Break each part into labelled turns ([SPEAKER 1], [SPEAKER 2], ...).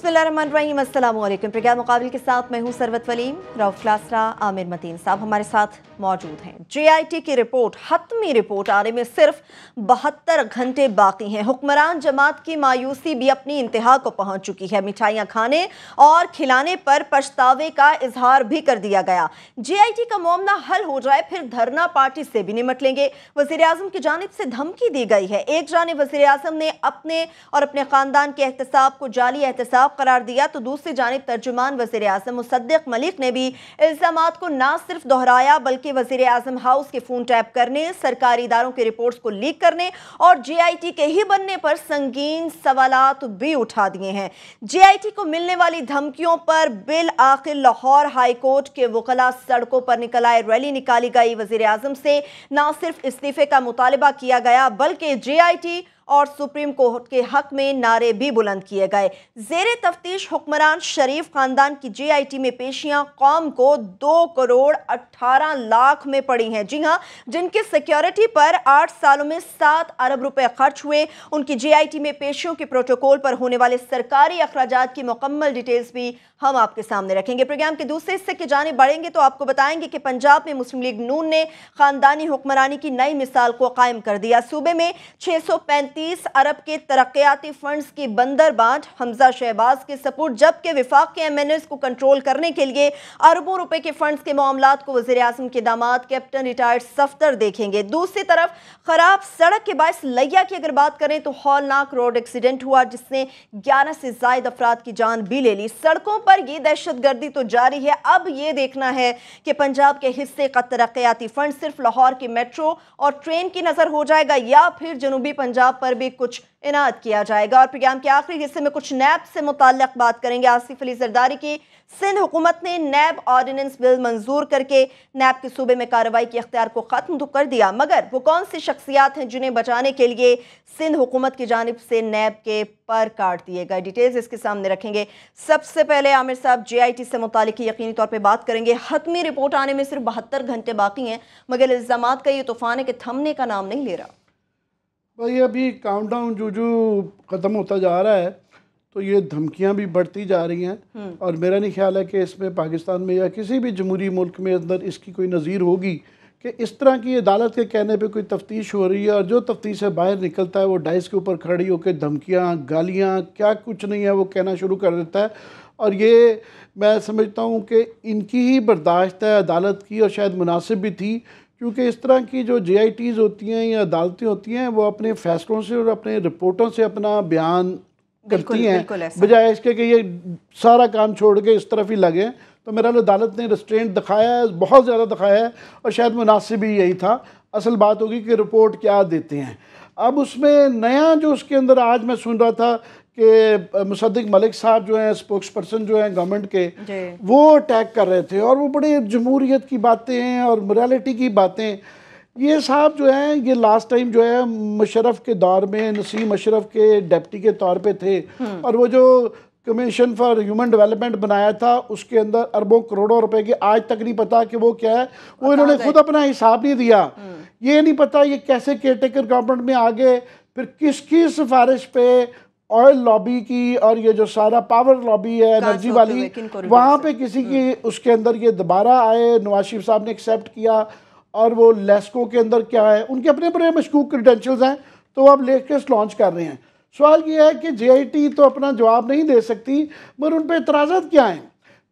[SPEAKER 1] बिस्मिल्लाहिर्रहमानिर्रहीम, अस्सलाम वालेकुम। प्रोग्राम मुकाबिल के साथ मैं हूं सरवत वलीम। रऊफ क्लासरा, आमिर मतीन साहब हमारे साथ मौजूद हैं। JIT की रिपोर्ट, हतमी रिपोर्ट आने में सिर्फ 72 घंटे बाकी हैं। हुक्मरान जमात की मायूसी भी अपनी इंतहा को पहुंच चुकी है। मिठाइयां खाने और खिलाने पर पछतावे का इजहार भी कर दिया गया। JIT का मामला हल हो जाए फिर धरना पार्टी से भी निमट लेंगे। वजीर आजम की जानिब से धमकी दी गई है। एक जानिब वजीर आजम ने अपने और अपने खानदान के एहतसाब को जाली एहतसाब करार दिया, तो दूसरी जानिब तर्जुमान वजीर आजम मुसद्दिक मलिक ने भी इल्जामात को न सिर्फ दोहराया बल्कि वजीर आजम हाउस के फोन टैप करने, सरकारी इदारों की रिपोर्ट्स को लीक करने और JIT के ही बनने पर संगीन सवालात भी उठा दिए हैं। JIT को मिलने वाली धमकियों पर बिल आखिर लाहौर हाई कोर्ट के वकला सड़कों पर निकल आए। रैली निकाली गई। वजीर आजम से न सिर्फ इस्तीफे का मुतालबा किया गया बल्कि JIT और सुप्रीम कोर्ट के हक में नारे भी बुलंद किए गए। जेरे तफ्तीश हुक्मरान शरीफ खानदान की JIT में पेशियां कौम को 2 करोड़ 18 लाख में पड़ी हैं। जी हां, जिनकी सिक्योरिटी पर 8 सालों में 7 अरब रुपए खर्च हुए। उनकी JIT में पेशियों के प्रोटोकॉल पर होने वाले सरकारी अखराजात की मुकम्मल डिटेल्स भी हम आपके सामने रखेंगे। प्रोग्राम के दूसरे हिस्से की जानिब बढ़ेंगे तो आपको बताएंगे कि पंजाब में मुस्लिम लीग नून ने खानदानी हुक्मरानी की नई मिसाल को कायम कर दिया। सूबे में 635 अरब के तरक्याती फंड्स की बंदर बांट हमजा शहबाज के सपुर्द, जबकि विफाक के MNAs को कंट्रोल करने के लिए अरबों रुपए के फंड्स के मामलात को वजीर आजम के दामाद कैप्टन रिटायर्ड सफ्दर देखेंगे। दूसरी तरफ खराब सड़क के बायस लिया की अगर बात करें तो हौलनाक रोड एक्सीडेंट हुआ जिसने 11 से ज्यादा अफराद की जान भी ले ली। सड़कों पर ये दहशतगर्दी तो जारी है। अब ये देखना है कि पंजाब के हिस्से का तरक्याती फंड सिर्फ लाहौर की मेट्रो और ट्रेन की नजर हो जाएगा या फिर जनूबी पंजाब पर भी कुछ इनायत किया जाएगा। और प्रोग्राम के आखिरी हिस्से में कुछ नैब से मुताल्लिक बात करेंगे। आसिफ अली जरदारी की सिंध हुकूमत ने नैब ऑर्डिनेंस बिल मंजूर करके नैब के सूबे में कार्रवाई के इख्तियार को खत्म तो कर दिया, मगर वो कौन सी शख्सियात हैं जिन्हें बचाने के लिए सिंध हुकूमत की जानिब से नैब के पर काट दिए गए। डिटेल्स इसके सामने रखेंगे। सबसे पहले आमिर साहब JIT से मुतालिक यकीनी तौर पर बात करेंगे। हतमी रिपोर्ट आने में सिर्फ 72 घंटे बाकी हैं, मगर इल्जामात का ये तूफान है कि थमने का नाम नहीं ले रहा।
[SPEAKER 2] भाई अभी काउंटडाउन जो ख़त्म होता जा रहा है तो ये धमकियां भी बढ़ती जा रही हैं और मेरा नहीं ख्याल है कि इसमें पाकिस्तान में या किसी भी जमहूरी मुल्क में अंदर इसकी कोई नज़ीर होगी कि इस तरह की अदालत के कहने पे कोई तफ्तीश हो रही है और जो तफ्तीश से बाहर निकलता है वो डाइस के ऊपर खड़ी होकर धमकियाँ, गालियाँ, क्या कुछ नहीं है वो कहना शुरू कर देता है। और ये मैं समझता हूँ कि इनकी ही बर्दाश्त है अदालत की और शायद मुनासिब भी थी, क्योंकि इस तरह की जो JITs होती हैं या अदालतें होती हैं वो अपने फ़ैसलों से और अपने रिपोर्टों से अपना बयान करती हैं, बजाय इसके कि ये सारा काम छोड़ के इस तरफ ही लगे। तो मेरा अदालत ने रिस्ट्रेंट दिखाया है, बहुत ज़्यादा दिखाया है और शायद मुनासिब ही यही था। असल बात होगी कि रिपोर्ट क्या देते हैं। अब उसमें नया जो उसके अंदर आज मैं सुन रहा था कि मुसद्दिक मलिक साहब जो हैं स्पोक्स पर्सन जो हैं गवर्नमेंट के, वो अटैक कर रहे थे और वो बड़े जमहूरियत की बातें हैं और मोरालिटी की बातें। ये साहब जो हैं ये लास्ट टाइम जो है मुशर्रफ के दौर में नसीम अशरफ के डेप्टी के तौर पे थे और वो जो कमीशन फॉर ह्यूमन डेवलपमेंट बनाया था उसके अंदर अरबों करोड़ों रुपए की आज तक नहीं पता कि वो क्या है, वो इन्होंने खुद अपना हिसाब नहीं दिया। ये नहीं पता ये कैसे केयरटेकर गवर्नमेंट में आ गए, फिर किसकी सिफारिश पे ऑयल लॉबी की और ये जो सारा पावर लॉबी है एनर्जी वाली, वहाँ पे किसी की उसके अंदर ये दोबारा आए, नवाज शरीफ साहब ने एक्सेप्ट किया और वो लेस्को के अंदर क्या है उनके अपने बड़े मशकूक क्रेडेंशियल्स हैं तो अब लेटेस्ट लॉन्च कर रहे हैं। सवाल ये है कि JIT तो अपना जवाब नहीं दे सकती, मगर उन पर एतराज़ात क्या हैं।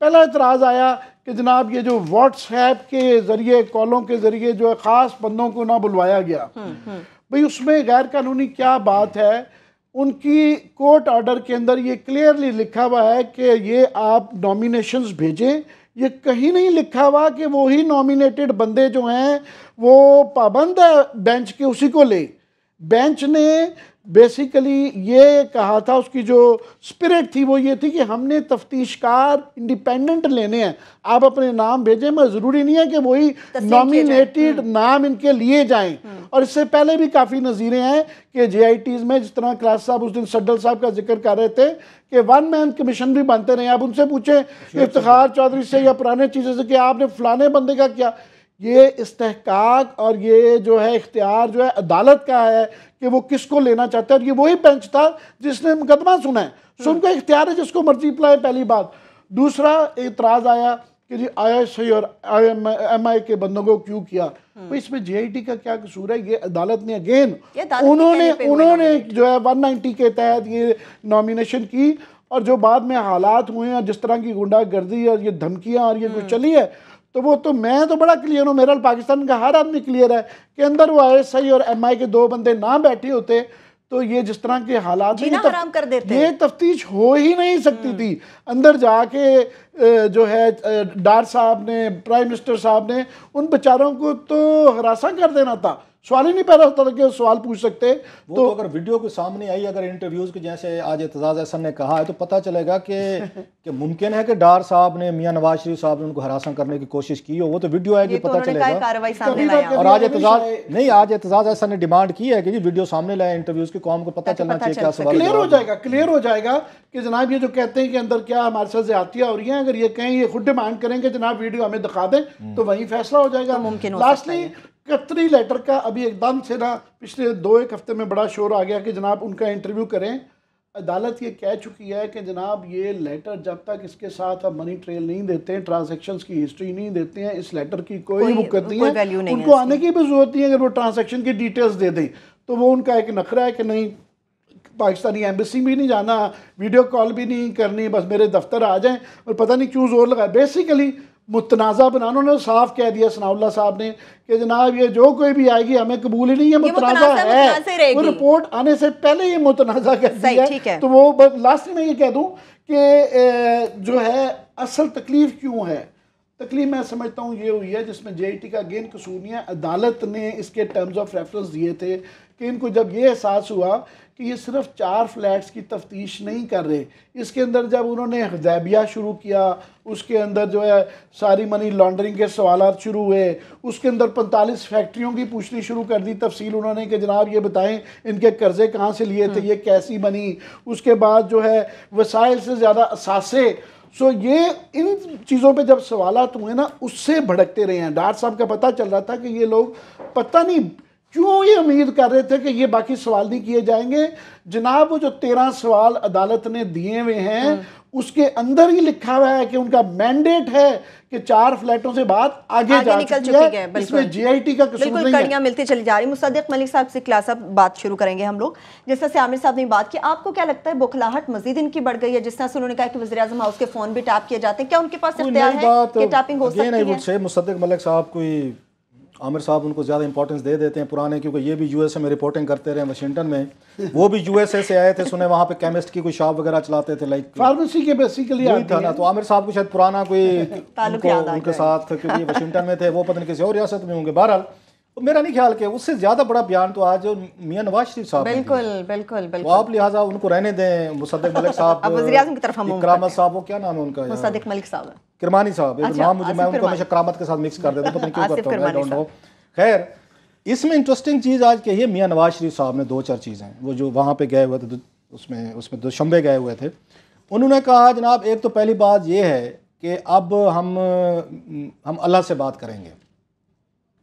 [SPEAKER 2] पहला एतराज़ आया कि जनाब ये जो व्हाट्सएप के ज़रिए कॉलों के ज़रिए जो है ख़ास बंदों को ना बुलवाया गया, भाई उसमें गैर कानूनी क्या बात है। उनकी कोर्ट ऑर्डर के अंदर ये क्लियरली लिखा हुआ है कि ये आप नॉमिनेशंस भेजें। ये कहीं नहीं लिखा हुआ कि वही नॉमिनेटेड बंदे जो हैं वो पाबंद है बेंच के उसी को ले। बेंच ने बेसिकली ये कहा था, उसकी जो स्पिरिट थी वो ये थी कि हमने तफ्तीशकार इंडिपेंडेंट लेने हैं, आप अपने नाम भेजें, मगर ज़रूरी नहीं है कि वही नॉमिनेटेड नाम इनके लिए जाएं। और इससे पहले भी काफ़ी नज़ीरें हैं कि JITs में जिस तरह क्लास साहब उस दिन सड्डल साहब का जिक्र कर रहे थे कि 1 मैन कमीशन भी बनते रहे। आप उनसे पूछें इफ्तिखार चौधरी से या पुराने चीज़ों से कि आपने फलाने बंदे का क्या। ये इस्तेहकाक और ये जो है इख्तियार जो है अदालत का है कि वो किसको लेना चाहता है और ये वही बेंच था जिसने मुकदमा सुना है। सो उनका इख्तियार है जिसको मर्जी बुलाए, पहली बात। दूसरा एतराज़ आया कि जी ISI और MI के बंदों को क्यों किया, तो इसमें JIT का क्या कसूर है? ये अदालत ने अगेन उन्होंने जो है 190 के तहत ये नॉमिनेशन की, और जो बाद में हालात हुए हैं, जिस तरह की गुंडागर्दी और ये धमकियां और ये कुछ चली है, तो वो तो मैं तो बड़ा क्लियर हूँ, मेरा पाकिस्तान का हर आदमी क्लियर है कि अंदर वो ISI और MI के 2 बंदे ना बैठे होते तो ये जिस तरह के हालात
[SPEAKER 1] हराम कर देते,
[SPEAKER 2] ये तफ्तीश हो ही नहीं सकती थी। अंदर जाके जो है डार साहब ने, प्राइम मिनिस्टर साहब ने उन बेचारों को तो हरासा कर देना था, सवाल ही नहीं पैदा होता था कि सवाल पूछ सकते।
[SPEAKER 3] वो तो अगर वीडियो के सामने आई, अगर इंटरव्यूज के जैसे आज एतजाज अहसन ने कहा है, तो पता चलेगा कि मुमकिन है कि डार साहब ने, मियां नवाज शरीफ साहब ने उनको हरासा करने की कोशिश की हो। वो तो वीडियो आएगी, पता चलेगा। और आज एतजाज अहसन ने डिमांड की है कि जी वीडियो सामने लाए, इंटरव्यूज की कौम को पता चलना चाहिए क्या सवाल।
[SPEAKER 2] क्लियर हो जाएगा कि जनाब ये जो कहते हैं कि अंदर क्या हमारे साथ ज्यादतियां हो रही हैं, अगर ये कहें, ये खुद डिमांड करें कि जनाब वीडियो हमें दिखा दें, तो वही फैसला हो जाएगा। लास्टली कतरी लेटर का अभी एकदम से ना पिछले 2-1 हफ्ते में बड़ा शोर आ गया कि जनाब उनका इंटरव्यू करें। अदालत ये कह चुकी है कि जनाब ये लेटर जब तक इसके साथ हम मनी ट्रेल नहीं देते हैं, ट्रांजैक्शंस की हिस्ट्री नहीं देते हैं, इस लेटर की कोई वक़्त नहीं है, उनको आने की भी जरूरत नहीं है। अगर वो ट्रांजैक्शन की डिटेल्स दे दें तो वो उनका एक नखरा है कि नहीं, पाकिस्तानी एम्बेसी भी नहीं जाना, वीडियो कॉल भी नहीं करनी, बस मेरे दफ्तर आ जाएं, और पता नहीं क्यों जोर लगाए। बेसिकली मुतनाज़ा बनाना, उन्होंने साफ कह दिया सनाउल्लाह साहब ने कि जनाब ये जो कोई भी आएगी हमें कबूल ही नहीं है, मुतनाज़ा है, वो रिपोर्ट आने से पहले ये मुतनाज़ा कह दिया है। तो वो लास्ट में ये कह दूं कि जो है असल तकलीफ क्यों है, तकलीफ मैं समझता हूँ ये हुई है जिसमें JIT का अगेन कसूर नहीं है। अदालत ने इसके टर्म्स ऑफ रेफरेंस दिए थे कि इनको जब ये एहसास हुआ कि ये सिर्फ 4 फ्लैट्स की तफ्तीश नहीं कर रहे, इसके अंदर जब उन्होंने हदैबिया शुरू किया, उसके अंदर जो है सारी मनी लॉन्ड्रिंग के सवालात शुरू हुए, उसके अंदर 45 फैक्ट्रियों की पूछनी शुरू कर दी तफसील उन्होंने कि जनाब ये बताएं इनके कर्जे कहाँ से लिए थे, ये कैसी बनी, उसके बाद जो है वसाइल से ज़्यादा असासे। सो ये इन चीज़ों पे जब सवालात हुए ना, उससे भड़कते रहे हैं। डार साहब का पता चल रहा था कि ये लोग पता नहीं क्यों ये उम्मीद कर रहे थे कि ये बाकी सवाल नहीं किए जाएंगे। जनाब वो जो 13 सवाल अदालत ने दिए हुए हैं उसके अंदर ही लिखा हुआ है कि उनका मैंडेट है कि 4 फ्लैटों से बात आगे निकल चुकी है। इसमें JIT का कसूर नहीं है।
[SPEAKER 1] कड़ियां मिलती चली जा रही। मुसद्दिक मलिक साहब से क्लास अब बात शुरू करेंगे हम लोग। जिस तरह से आमिर साहब ने बात की, आपको क्या लगता है बौखलाहट मजीद इनकी बढ़ गई है? जिस तरह से उन्होंने कहा कि वज़ीर-ए-आज़म हाउस के फोन भी टैप किए जाते हैं, क्या उनके पास इख्तियार है कि टैपिंग हो सकती है?
[SPEAKER 3] मुसद्दिक मलिक साहब कोई आमिर साहब उनको ज़्यादा इंपॉर्टेंस दे देते हैं पुराने, क्योंकि ये भी USA में रिपोर्टिंग करते रहे, वाशिंगटन में। वो भी USA से आए थे, सुने वहाँ पे केमिस्ट की कोई शॉप वगैरह चलाते थे, लाइक
[SPEAKER 2] फार्मेसी के बेसिकली
[SPEAKER 3] था ना। तो आमिर साहब को शायद पुराना कोई उनके साथ, क्योंकि वाशिंगटन में थे, वो पता नहीं किसी और रियासत में होंगे। बहरहाल तो मेरा नहीं ख्याल कि उससे ज़्यादा बड़ा बयान तो आज मियां नवाज शरीफ साहब, बिल्कुल आप लिहाजा उनको रहने दें। मुसद्दिक मलिक साहब,
[SPEAKER 1] वज़ीर-ए-आज़म की तरफ हम
[SPEAKER 3] करामत साहब, वो क्या नाम है उनका,
[SPEAKER 1] मुसद्दिक मलिक साहब,
[SPEAKER 3] किरमानी साहब, नाम मुझे, मैं उनको हमेशा करामत के साथ मिक्स कर देता हूं, पता नहीं क्यों करता हूं, आई डोंट नो। खैर, इसमें इंटरेस्टिंग चीज़ आज कही है, मियां नवाज शरीफ साहब ने 2-4 चीज़ें, वो जो वहाँ पे गए हुए थे, उसमें दुशंबे गए हुए थे, उन्होंने कहा जनाब एक तो पहली बात ये है कि अब हम अल्लाह से बात करेंगे।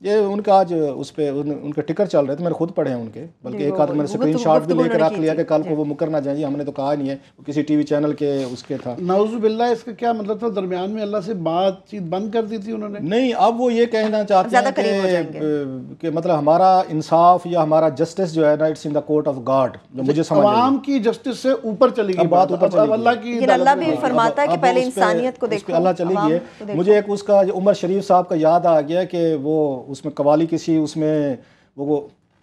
[SPEAKER 3] ये उनका आज उस पर उनके टिकर चल रहे थे, मैंने खुद पढ़े हैं उनके, बल्कि एक आध मैंने स्क्रीनशॉट भी लेकर रख लिया कि कल को वो मुकर ना जाए, हमने तो कहा नहीं है, किसी टीवी चैनल के उसके था।
[SPEAKER 2] नाउज़ुबिल्लाह, इसका क्या मतलब था? दरमियान में अल्लाह से बातचीत बंद कर दी थी उन्होंने?
[SPEAKER 3] नहीं, अब वो ये कहना चाहते हैं कि मतलब हमारा इंसाफ या हमारा जस्टिस जो है ना, it's in the court of God. मुझे समझ
[SPEAKER 2] आवाम की जस्टिस से ऊपर चली गई बात,
[SPEAKER 1] अल्लाह की, अल्लाह भी फरमाता है कि पहले इंसानियत को देखो,
[SPEAKER 3] अल्लाह चली गई। मुझे एक उसका उमर शरीफ साहब का याद आ गया कि वो उसमें कवाली किसी उसमें वो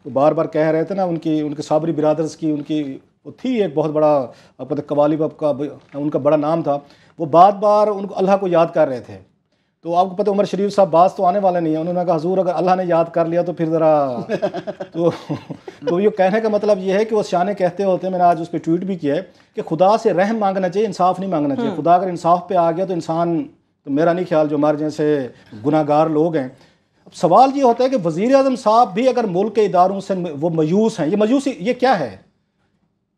[SPEAKER 3] बार बार कह रहे थे ना, उनके साबरी बिरादर्स की उनकी वो थी एक बहुत बड़ा, आपको कवाली बाब का उनका बड़ा नाम था, वो बार बार उनको अल्लाह को याद कर रहे थे। तो आपको पता उमर शरीफ साहब बात तो आने वाले नहीं है, उन्होंने कहा हुजूर अगर अल्लाह ने याद कर लिया तो फिर ज़रा तो ये कहने का मतलब ये है कि वो शाने कहते होते हैं, मैंने आज उस पर ट्वीट भी किया है कि खुदा से रहम मांगना चाहिए, इंसाफ नहीं मांगना चाहिए। खुदा अगर इंसाफ पे आ गया तो इंसान, तो मेरा नहीं ख्याल जो हमारे जैसे गुनाहगार लोग हैं। अब सवाल ये होता है कि वज़ीर-ए-आज़म साहब भी अगर मुल्क के इदारों से वो मायूस हैं, ये मायूसी ये क्या है?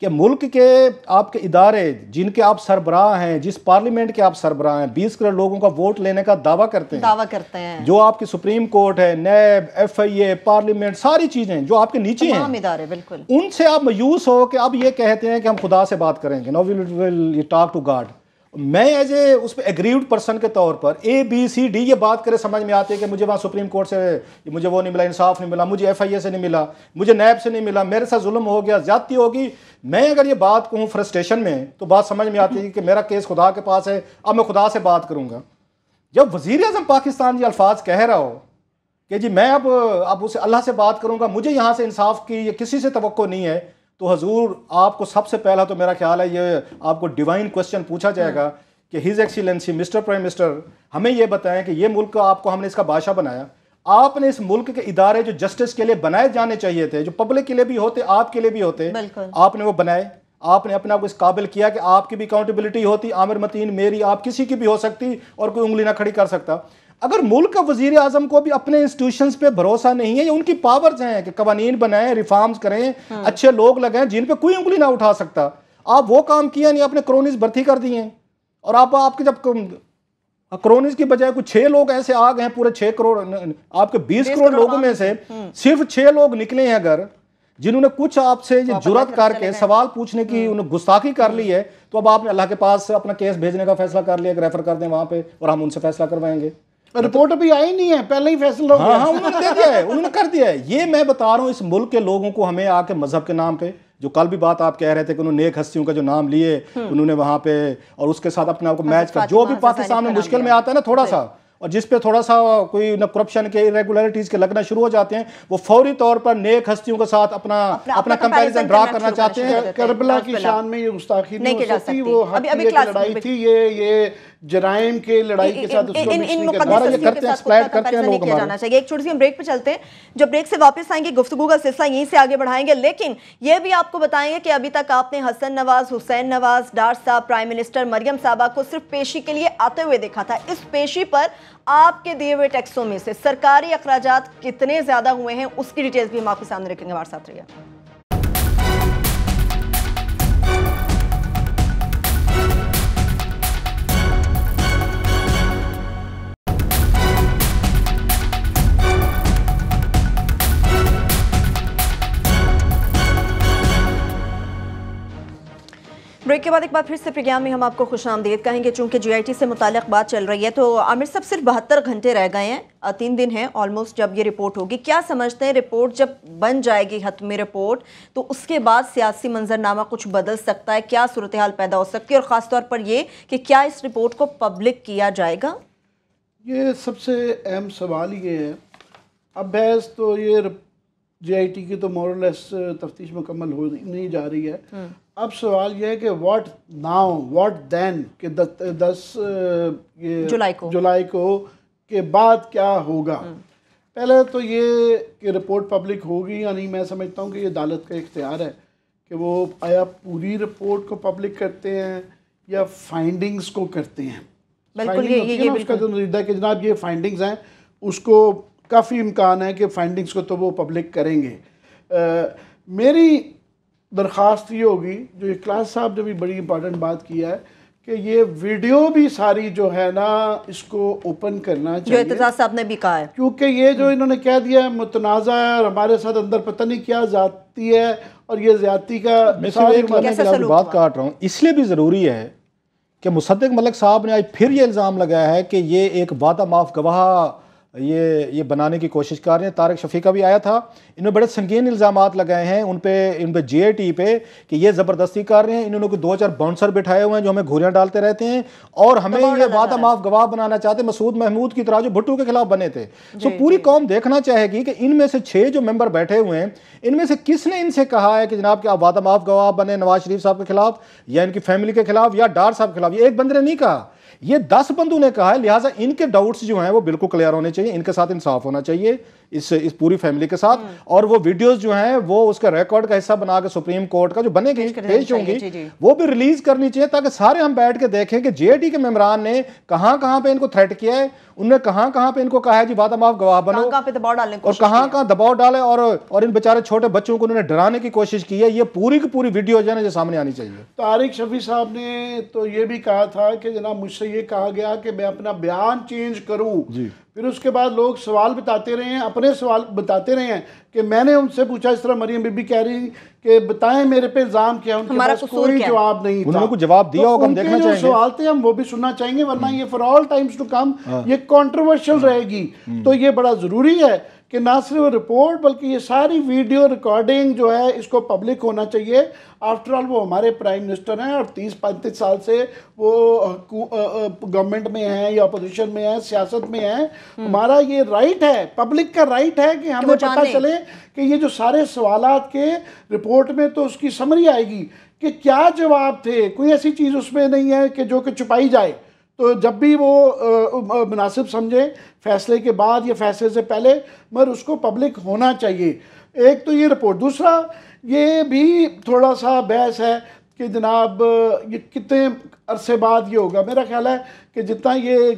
[SPEAKER 3] कि मुल्क के आपके इदारे जिनके आप सरबराह हैं, जिस पार्लियामेंट के आप सरबराह हैं, 20 करोड़ लोगों का वोट लेने का दावा करते हैं, जो आपकी सुप्रीम कोर्ट है, नैब, FIA, पार्लियामेंट, सारी चीजें जो आपके नीचे हैं,
[SPEAKER 1] इदारे बिल्कुल,
[SPEAKER 3] उनसे आप मायूस हो कि अब ये कहते हैं कि हम खुदा से बात करेंगे, no will talk to God. मैं एज ए उस पर एग्रीव्ड पर्सन के तौर पर ABCD ये बात करे समझ में आती है कि मुझे वहाँ सुप्रीम कोर्ट से मुझे वो नहीं मिला, इंसाफ नहीं मिला, मुझे FIA से नहीं मिला, मुझे नैब से नहीं मिला, मेरे साथ जुल्म हो गया, ज्यादती होगी। मैं अगर ये बात कहूँ फ्रस्ट्रेशन में तो बात समझ में आती है कि मेरा केस खुदा के पास है, अब मैं खुदा से बात करूँगा। जब वज़ीर आज़म पाकिस्तान ये अल्फाज कह रहा हो कि जी मैं अब उसे अल्लाह से बात करूँगा, मुझे यहाँ से इंसाफ की ये किसी से तवक्को नहीं है, तो हजूर आपको सबसे पहला तो मेरा ख्याल है ये आपको डिवाइन क्वेश्चन पूछा जाएगा कि his excellency mister prime minister हमें ये बताएं कि ये मुल्क आपको हमने इसका बादशाह बनाया, आपने इस मुल्क के इदारे जो जस्टिस के लिए बनाए जाने चाहिए थे, जो पब्लिक के लिए भी होते, आपके लिए भी होते, आपने वो बनाए, आपने अपने आप को इस काबिल किया कि आपकी भी अकाउंटेबिलिटी होती, आमिर मतीन मेरी, आप किसी की भी हो सकती और कोई उंगली ना खड़ी कर सकता। अगर मुल्क का वजीर आजम को भी अपने इंस्टीट्यूशंस पे भरोसा नहीं है, या उनकी पावर्स हैं कि कवानीन बनाएं, रिफॉर्म्स करें, अच्छे लोग लगाएं जिन पे कोई उंगली ना उठा सकता, आप वो काम किया नहीं, आपने क्रोनीज भर्ती कर दिए और आपके जब क्रोनीज की बजाय कुछ 6 लोग ऐसे आ गए हैं, पूरे 6 करोड़ आपके 20 करोड़ लोगों में से सिर्फ 6 लोग निकले हैं अगर जिन्होंने कुछ आपसे ये जुर्रत करके सवाल पूछने की उन्हें गुस्ताखी कर ली है, तो अब आपने अल्लाह के पास अपना केस भेजने का फैसला कर लिया कि रेफर कर दें वहां पे और हम उनसे फैसला करवाएंगे।
[SPEAKER 2] रिपोर्ट अभी आई नहीं है, पहले ही फैसला हो गया।
[SPEAKER 3] हाँ, उन्होंने दे दिया है, उन्होंने कर दिया है। ये मैं बता रहा हूँ इस मुल्क के लोगों को, हमें आके मजहब के नाम पे, जो कल भी बात आप कह रहे थे कि उन्होंने नेक हस्तियों का जो नाम लिए उन्होंने वहां पे और उसके साथ अपने आप को मैच कर, जो भी पाकिस्तान में मुश्किल में आता है ना थोड़ा सा, और जिस पे थोड़ा सा कोई न करप्शन के इरेगुलरिटीज के लगना शुरू हो जाते हैं, वो फौरी तौर पर नेक हस्तियों के साथ अपना कंपैरिजन ड्रा करना चाहते हैं।
[SPEAKER 2] करबला की शान में ये गुस्ताखी नहीं हो सकती, वो हक की एक लड़ाई थी, ये जराइम के लड़ाई के साथ उसको
[SPEAKER 1] नहीं किया जाना चाहिए। एक छोटी सी हम ब्रेक पे चलते हैं, जब ब्रेक से वापस आएंगे गुफ्तगू का सिलसिला यहीं से आगे बढ़ाएंगे, लेकिन ये भी आपको बताएंगे कि अभी तक आपने हसन नवाज, हुसैन नवाज, डार साहब, प्राइम मिनिस्टर मरियम साहबा को सिर्फ पेशी के लिए आते हुए देखा था। इस पेशी पर आपके दिए हुए टैक्सों में से सरकारी अखराजात कितने ज्यादा हुए हैं उसकी डिटेल्स भी हम आपके सामने रखेंगे। हमारे साथ रहिए। ब्रेक के बाद एक बार फिर से प्रोग्राम में हम आपको खुशामदीद कहेंगे। चूंकि GIT से मुताल्लिक बात चल रही है, तो आमिर साहब सिर्फ 72 घंटे रह गए हैं, 3 दिन हैं ऑलमोस्ट जब ये रिपोर्ट होगी। क्या समझते हैं, रिपोर्ट जब बन जाएगी हतमी रिपोर्ट, तो उसके बाद सियासी मंजरनामा कुछ बदल सकता है, क्या सूरत हाल पैदा हो सकती है, और ख़ासतौर पर ये कि क्या इस रिपोर्ट को पब्लिक किया जाएगा?
[SPEAKER 2] ये सबसे अहम सवाल ये है। अब बहस तो ये GIT की तो मोरलेस तफ्तीश मुकम्मल हो नहीं जा रही है। अब सवाल यह है कि व्हाट नाउ व्हाट देन कि 10 जुलाई को के बाद क्या होगा। पहले तो ये कि रिपोर्ट पब्लिक होगी या नहीं, मैं समझता हूँ कि ये अदालत का इख्तियार है कि वो आया पूरी रिपोर्ट को पब्लिक करते हैं या फाइंडिंग्स को करते हैं।
[SPEAKER 1] बिल्कुल ये
[SPEAKER 2] उसका जो नतीजा कि जनाब ये फाइंडिंग्स हैं, उसको काफ़ी इम्कान है कि फाइंडिंग्स को तो वो पब्लिक करेंगे। मेरी दरख्वास्त ये होगी, जो इखलास साहब ने भी बड़ी इंपॉर्टेंट बात किया है, कि ये वीडियो भी सारी जो है ना इसको ओपन करना चाहिए,
[SPEAKER 1] जो एतजाज साहब ने भी कहा है,
[SPEAKER 2] क्योंकि ये जो इन्होंने कह दिया है मुतनाज़ा है और हमारे साथ अंदर पता नहीं क्या जाती है, और ये ज्यादती का
[SPEAKER 3] बात काट रहा हूँ। इसलिए भी ज़रूरी है कि मुसद्दिक मलिक साहब ने आज फिर ये इल्ज़ाम लगाया है कि ये एक वादा माफ गवाह ये बनाने की कोशिश कर रहे हैं। तारिक शफीका भी आया था, इन्होंने बड़े संगीन इल्ज़ामात लगाए हैं इन पे GIT पे कि ये ज़बरदस्ती कर रहे हैं। इन्होंने 2-4 बाउंसर बिठाए हुए हैं जो हमें घूरियाँ डालते रहते हैं और हमें ये वादा माफ गवाह बनाना चाहते हैं। मसूद महमूद की तरह जो भुट्टो के खिलाफ बने थे। तो पूरी कौम देखना चाहेगी कि इनमें से 6 जो मेंबर बैठे हुए हैं, इनमें से किसने इनसे कहा है कि जनाब कि आप वादा माफ गवाह बने नवाज शरीफ साहब के खिलाफ या इनकी फैमिली के खिलाफ या डार साहब के खिलाफ। ये एक बंदे ने नहीं कहा, ये 10 बंदों ने कहा है। लिहाजा इनके डाउट्स जो हैं वो बिल्कुल क्लियर होने चाहिए, इनके साथ इंसाफ होना चाहिए। इस पूरी फैमिली के साथ, और वो वीडियोस जो हैं वो उसका रिकॉर्ड का हिस्सा बना के सुप्रीम कोर्ट का जो बनेगी पेश होंगी वो भी रिलीज करनी चाहिए, ताकि सारे हम बैठ के देखें कि जेआईटी के मेंबरान ने कहां कहां पे इनको थ्रेट किया है, उन्होंने कहां कहां पे इनको कहा है जी वादा माफ गवाह बनो,
[SPEAKER 1] कहां पे दबाव डालने
[SPEAKER 3] और कहां कहां दबाव डाले, और इन बेचारे छोटे बच्चों को उन्होंने डराने की कोशिश की है। ये पूरी की पूरी वीडियो जो है ना जो सामने आनी चाहिए।
[SPEAKER 2] तारिक शफी साहब ने तो ये भी कहा था कि जनाब मुझसे ये कहा गया कि मैं अपना बयान चेंज करूं जी। फिर उसके बाद लोग सवाल बताते रहे हैं, अपने सवाल बताते रहे हैं कि मैंने उनसे पूछा, इस तरह मरियम बीबी कह रही कि बताएं मेरे पे इल्जाम क्या है, उनके पास कोई जवाब नहीं था।
[SPEAKER 3] उन्होंने कुछ जवाब दिया होगा, हम देखना चाहेंगे।
[SPEAKER 2] सवाल थे हम वो भी सुनना चाहेंगे, वरना ये for all times to come ये कंट्रोवर्शियल रहेगी। तो ये बड़ा ज़रूरी है कि ना सिर्फ रिपोर्ट बल्कि ये सारी वीडियो रिकॉर्डिंग जो है इसको पब्लिक होना चाहिए। आफ्टर ऑल वो हमारे प्राइम मिनिस्टर हैं और 30-35 साल से वो गवर्नमेंट में हैं या अपोजिशन में हैं, सियासत में हैं। हमारा ये राइट है, पब्लिक का राइट है कि हमें पता चले कि ये जो सारे सवालात के रिपोर्ट में तो उसकी समरी आएगी कि क्या जवाब थे। कोई ऐसी चीज़ उसमें नहीं है कि जो कि छुपाई जाए। तो जब भी वो मुनासिब समझे फैसले के बाद या फैसले से पहले, मगर उसको पब्लिक होना चाहिए। एक तो ये रिपोर्ट, दूसरा ये भी थोड़ा सा बहस है कि जनाब ये कितने अरसे बाद ये होगा। मेरा ख्याल है कि जितना ये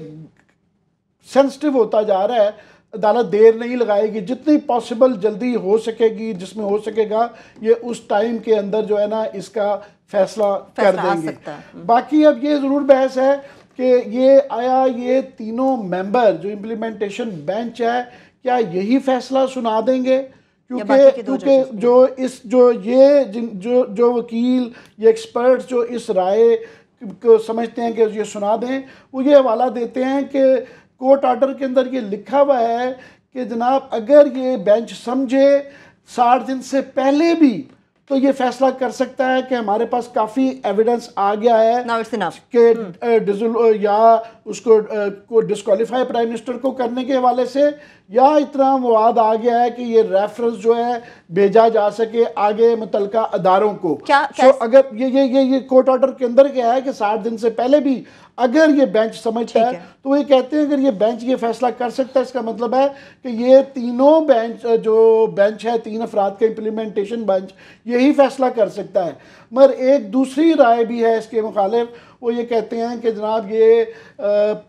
[SPEAKER 2] सेंसिटिव होता जा रहा है अदालत देर नहीं लगाएगी, जितनी पॉसिबल जल्दी हो सकेगी, जिसमें हो सकेगा ये उस टाइम के अंदर जो है ना इसका फैसला कर देंगे। बाकी अब ये ज़रूर बहस है कि ये आया ये तीनों मेंबर जो इम्प्लीमेंटेशन बेंच है क्या यही फैसला सुना देंगे, क्योंकि जो वकील ये एक्सपर्ट्स जो इस राय को समझते हैं कि ये सुना दें, वो ये हवाला देते हैं कि कोर्ट ऑर्डर के अंदर ये लिखा हुआ है कि जनाब अगर ये बेंच समझे 60 दिन से पहले भी तो ये फैसला कर सकता है कि हमारे पास काफ़ी एविडेंस आ गया है कि या उसको को डिस्क्वालीफाई प्राइम मिनिस्टर को करने के हवाले से, या इतना मवाद आ गया है कि ये रेफरेंस जो है भेजा जा सके आगे मुतलका अदारों को। तो अगर ये कोर्ट ऑर्डर के अंदर क्या है कि 60 दिन से पहले भी अगर ये बेंच समझता है तो ये कहते हैं अगर ये बेंच ये फैसला कर सकता है, इसका मतलब है कि ये तीनों बेंच है 3 अफराद का इम्प्लीमेंटेशन बेंच यही फैसला कर सकता है। मगर एक दूसरी राय भी है इसके मुखालिफ, वो ये कहते हैं कि जनाब ये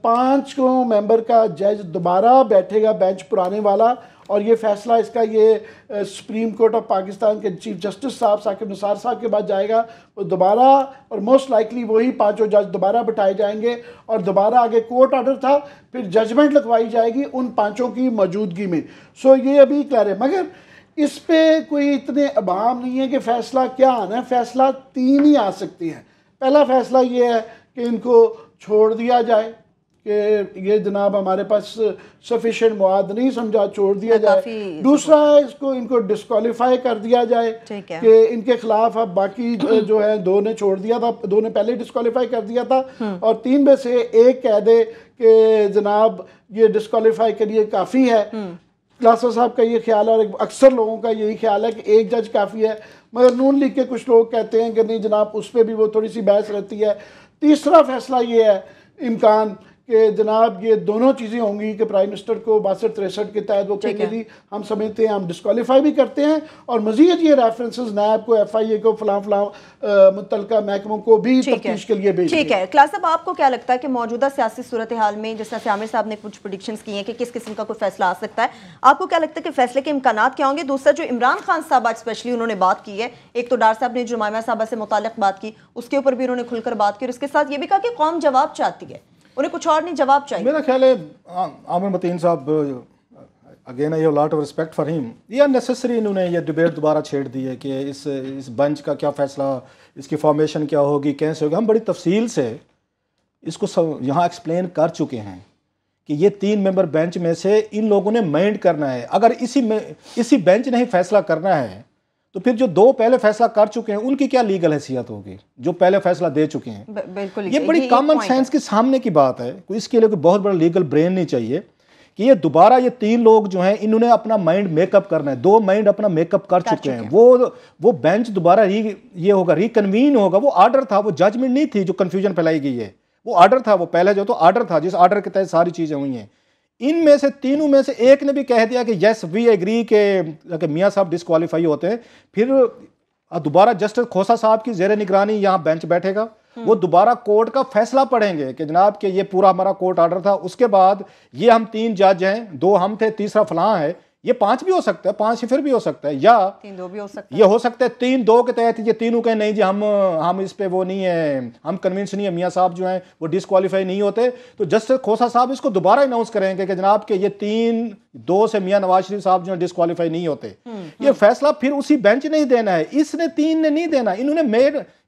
[SPEAKER 2] 5 मेंबर का जज दोबारा बैठेगा बेंच पुराने वाला, और ये फैसला इसका ये सुप्रीम कोर्ट ऑफ पाकिस्तान के चीफ जस्टिस साहब साकिब निसार साहब के बाद जाएगा। वो दोबारा और मोस्ट लाइकली वही 5 जज दोबारा बिठाए जाएंगे और दोबारा आगे कोर्ट ऑर्डर था फिर जजमेंट लिखवाई जाएगी उन 5 की मौजूदगी में। सो ये अभी क्लियर है, मगर इस पर कोई इतने अबाम नहीं है कि फ़ैसला क्या आना है। फ़ैसला 3 ही आ सकती हैं। पहला फ़ैसला ये है कि इनको छोड़ दिया जाए कि ये जनाब हमारे पास सफिशिएंट मवाद नहीं समझा, छोड़ दिया जाए। दूसरा है इनको डिस्क्वालीफाई कर दिया जाए कि इनके खिलाफ अब बाकी जो है 2 ने छोड़ दिया था, 2 ने पहले डिस्क्वालीफाई कर दिया था, और 3 में से एक कह दे कि जनाब ये डिस्क्वालीफाई के लिए काफ़ी है। क्लासा साहब का ये ख्याल है और अक्सर लोगों का यही ख्याल है कि एक जज काफ़ी है, मगर नून लीग के कुछ लोग कहते हैं कि नहीं जनाब उस पर भी वो थोड़ी सी बहस रहती है। तीसरा फैसला ये है इम्कान कि जनाब ये दोनों चीज़ें होंगी कि प्राइम मिनिस्टर को 62-63 के तहत वो कहेंगे जी हम समझते हैं हम डिस्क्वालीफाई भी करते हैं, और मजीद ये रेफरेंसेस नैब को FIA को फलां मुतलका महकमों को भी तफ्तीश के लिए भेजेंगे।
[SPEAKER 1] ठीक है क्लास साहब, आपको क्या लगता है कि मौजूदा सियासी सूरत हाल में जिस तरह से आमिर साहब ने कुछ प्रेडिक्शंस की हैं कि किस किस्म का कोई फैसला आ सकता है, आपको क्या लगता है कि फैसले के इम्कानात क्या होंगे? दूसरा जो इमरान खान साहब आज स्पेशली उन्होंने बात की है, एक तो डार साहब ने जुमाइमा साहबा से मुताल्लिक बात की, उसके ऊपर भी उन्होंने खुलकर बात की, और इसके साथ ये भी कहा कि कौम जवाब चाहती है, उन्हें कुछ और नहीं जवाब चाहिए।
[SPEAKER 3] मेरा ख्याल है आमिर मतीन साहब, again I have lot of respect for him, ये अननेसेसरी इन्होंने ये डिबेट दोबारा छेड़ दी है कि इस बेंच का क्या फैसला, इसकी फॉर्मेशन क्या होगी, कैसे होगी। हम बड़ी तफसील से इसको यहाँ एक्सप्लेन कर चुके हैं कि ये 3 मेंबर बेंच में से इन लोगों ने माइंड करना है। अगर इसी बेंच ने ही फैसला करना है तो फिर जो 2 पहले फैसला कर चुके हैं उनकी क्या लीगल हैसियत होगी, जो पहले फैसला दे चुके हैं।
[SPEAKER 1] बिल्कुल
[SPEAKER 3] ये बड़ी कॉमन सेंस के सामने की बात है, कोई इसके लिए कोई बहुत बड़ा लीगल ब्रेन नहीं चाहिए कि ये दोबारा ये 3 लोग जो हैं इन्होंने अपना माइंड मेकअप करना है। 2 माइंड अपना मेकअप कर चुके हैं। वो बेंच दोबारा ये होगा, रिकन्वीन होगा। वो ऑर्डर था, वो जजमेंट नहीं थी जो कन्फ्यूजन फैलाई गई है। वो ऑर्डर था, वो पहले जो तो ऑर्डर था जिस ऑर्डर के तहत सारी चीज़ें हुई हैं। इनमें से तीनों में से एक ने भी कह दिया कि यस वी एग्री कि मियाँ साहब डिस्क्वालीफाई होते हैं, फिर दोबारा जस्टिस खोसा साहब की जेर निगरानी यहाँ बेंच बैठेगा, वो दोबारा कोर्ट का फैसला पढ़ेंगे कि जनाब के ये पूरा हमारा कोर्ट ऑर्डर था। उसके बाद ये हम 3 जज हैं, 2 हम थे, तीसरा फलां है, ये 5 भी हो सकता है, 5 सिफर भी हो सकता है, या
[SPEAKER 1] 3-2 भी हो सकता है।
[SPEAKER 3] ये हो सकता है 3-2 के तहत ये तीनों कहें नहीं जी हम इस पे वो नहीं है, हम कन्विंस नहीं है, मियाँ साहब जो हैं वो डिस्क्वालीफाई नहीं होते। तो जस्टिस खोसा साहब इसको दोबारा अनाउंस करेंगे कि जनाब के ये 3-2 से मियाँ नवाज शरीफ साहब जो है डिस्क्वालीफाई नहीं होते। ये फैसला फिर उसी बेंच ने ही देना है, इसने 3 ने नहीं देना।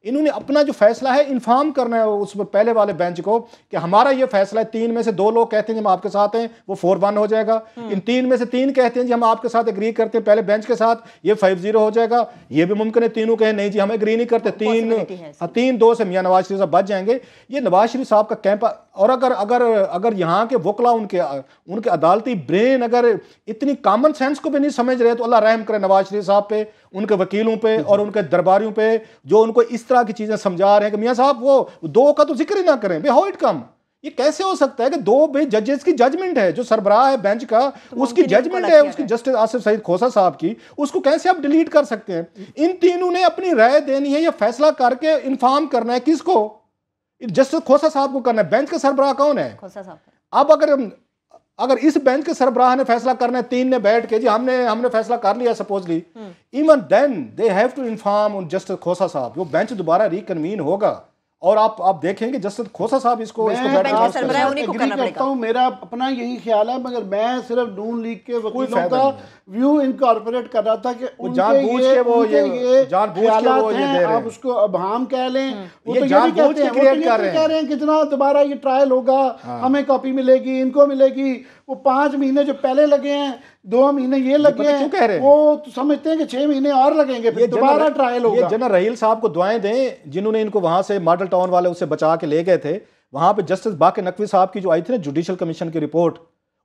[SPEAKER 3] इन्होंने अपना जो फैसला है इन्फॉर्म करना है उस पहले वाले बेंच को कि हमारा ये फैसला है। 3 में से 2 लोग कहते हैं हम आपके साथ हैं, वो 4-1 हो जाएगा। इन 3 में से 3 कहते हैं जी हम आपके साथ एग्री करते हैं पहले बेंच के साथ, ये 5-0 हो जाएगा। ये भी मुमकिन है तीनों कहें नहीं जी हम एग्री नहीं करते, 3-2 से मियाँ नवाज शरीफ साहब बच जाएंगे। ये नवाज शरीफ साहब का कैंप, और अगर यहाँ के वकला उनके अदालती ब्रेन अगर इतनी कॉमन सेंस को भी नहीं समझ रहे तो अल्लाह रहम करे नवाज शरीफ साहब पे, उनके वकीलों पे और उनके दरबारियों पे जो उनको इस तरह की चीजें समझा रहे हैं कि मियाँ साहब वो 2 का तो जिक्र ही ना करें। हाउ इट कम, ये कैसे हो सकता है कि 2 जजेस की जजमेंट है, जो सरबराह है बेंच का तो उसकी जजमेंट है, उसकी जस्टिस आसिफ सईद खोसा साहब की, उसको कैसे आप डिलीट कर सकते हैं? इन तीनों ने अपनी राय देनी है या फैसला करके इन्फॉर्म करना है किसको? जस्टिस खोसा साहब को करना है। बेंच का सरबराह कौन है? खोसा साहब। अब अगर इस बेंच के सरबराह ने फैसला करना है, 3 ने बैठ के जी हमने फैसला कर लिया supposedly, even then they have to inform justice Khosa साहब। वो बेंच दोबारा रिकन्वीन होगा और आप देखेंगे जस्टिस खोसा साहब इसको
[SPEAKER 2] करता हूं। मेरा अपना यही ख्याल है, मगर मैं सिर्फ नून लीग के वकीलों का व्यू इनकॉर्पोरेट कर रहा था कि आप उसको अभाम कह लें, वो तो ये कह रहे हैं कि जना दोबारा ये ट्रायल होगा, हमें कॉपी मिलेगी, इनको मिलेगी। वो 5 महीने जो पहले लगे हैं, 2 महीने ये लगे हैं, वो तो समझते हैं कि 6 महीने और लगेंगे, फिर दोबारा ट्रायल होगा।
[SPEAKER 3] जनरल रहील साहब को दुआएं दें जिन्होंने इनको वहां से मॉडल टाउन वाले उससे बचा के ले गए थे। वहां पे जस्टिस बाक़ी नकवी साहब की जो आई थी ना जुडिशल कमीशन की रिपोर्ट,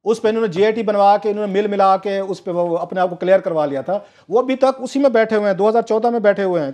[SPEAKER 3] उस पर इन्होंने जीआईटी बनवा के इन्होंने मिला के उस पर वो अपने आप को क्लियर करवा लिया था। वो अभी तक उसी में बैठे हुए हैं, 2014 में बैठे हुए हैं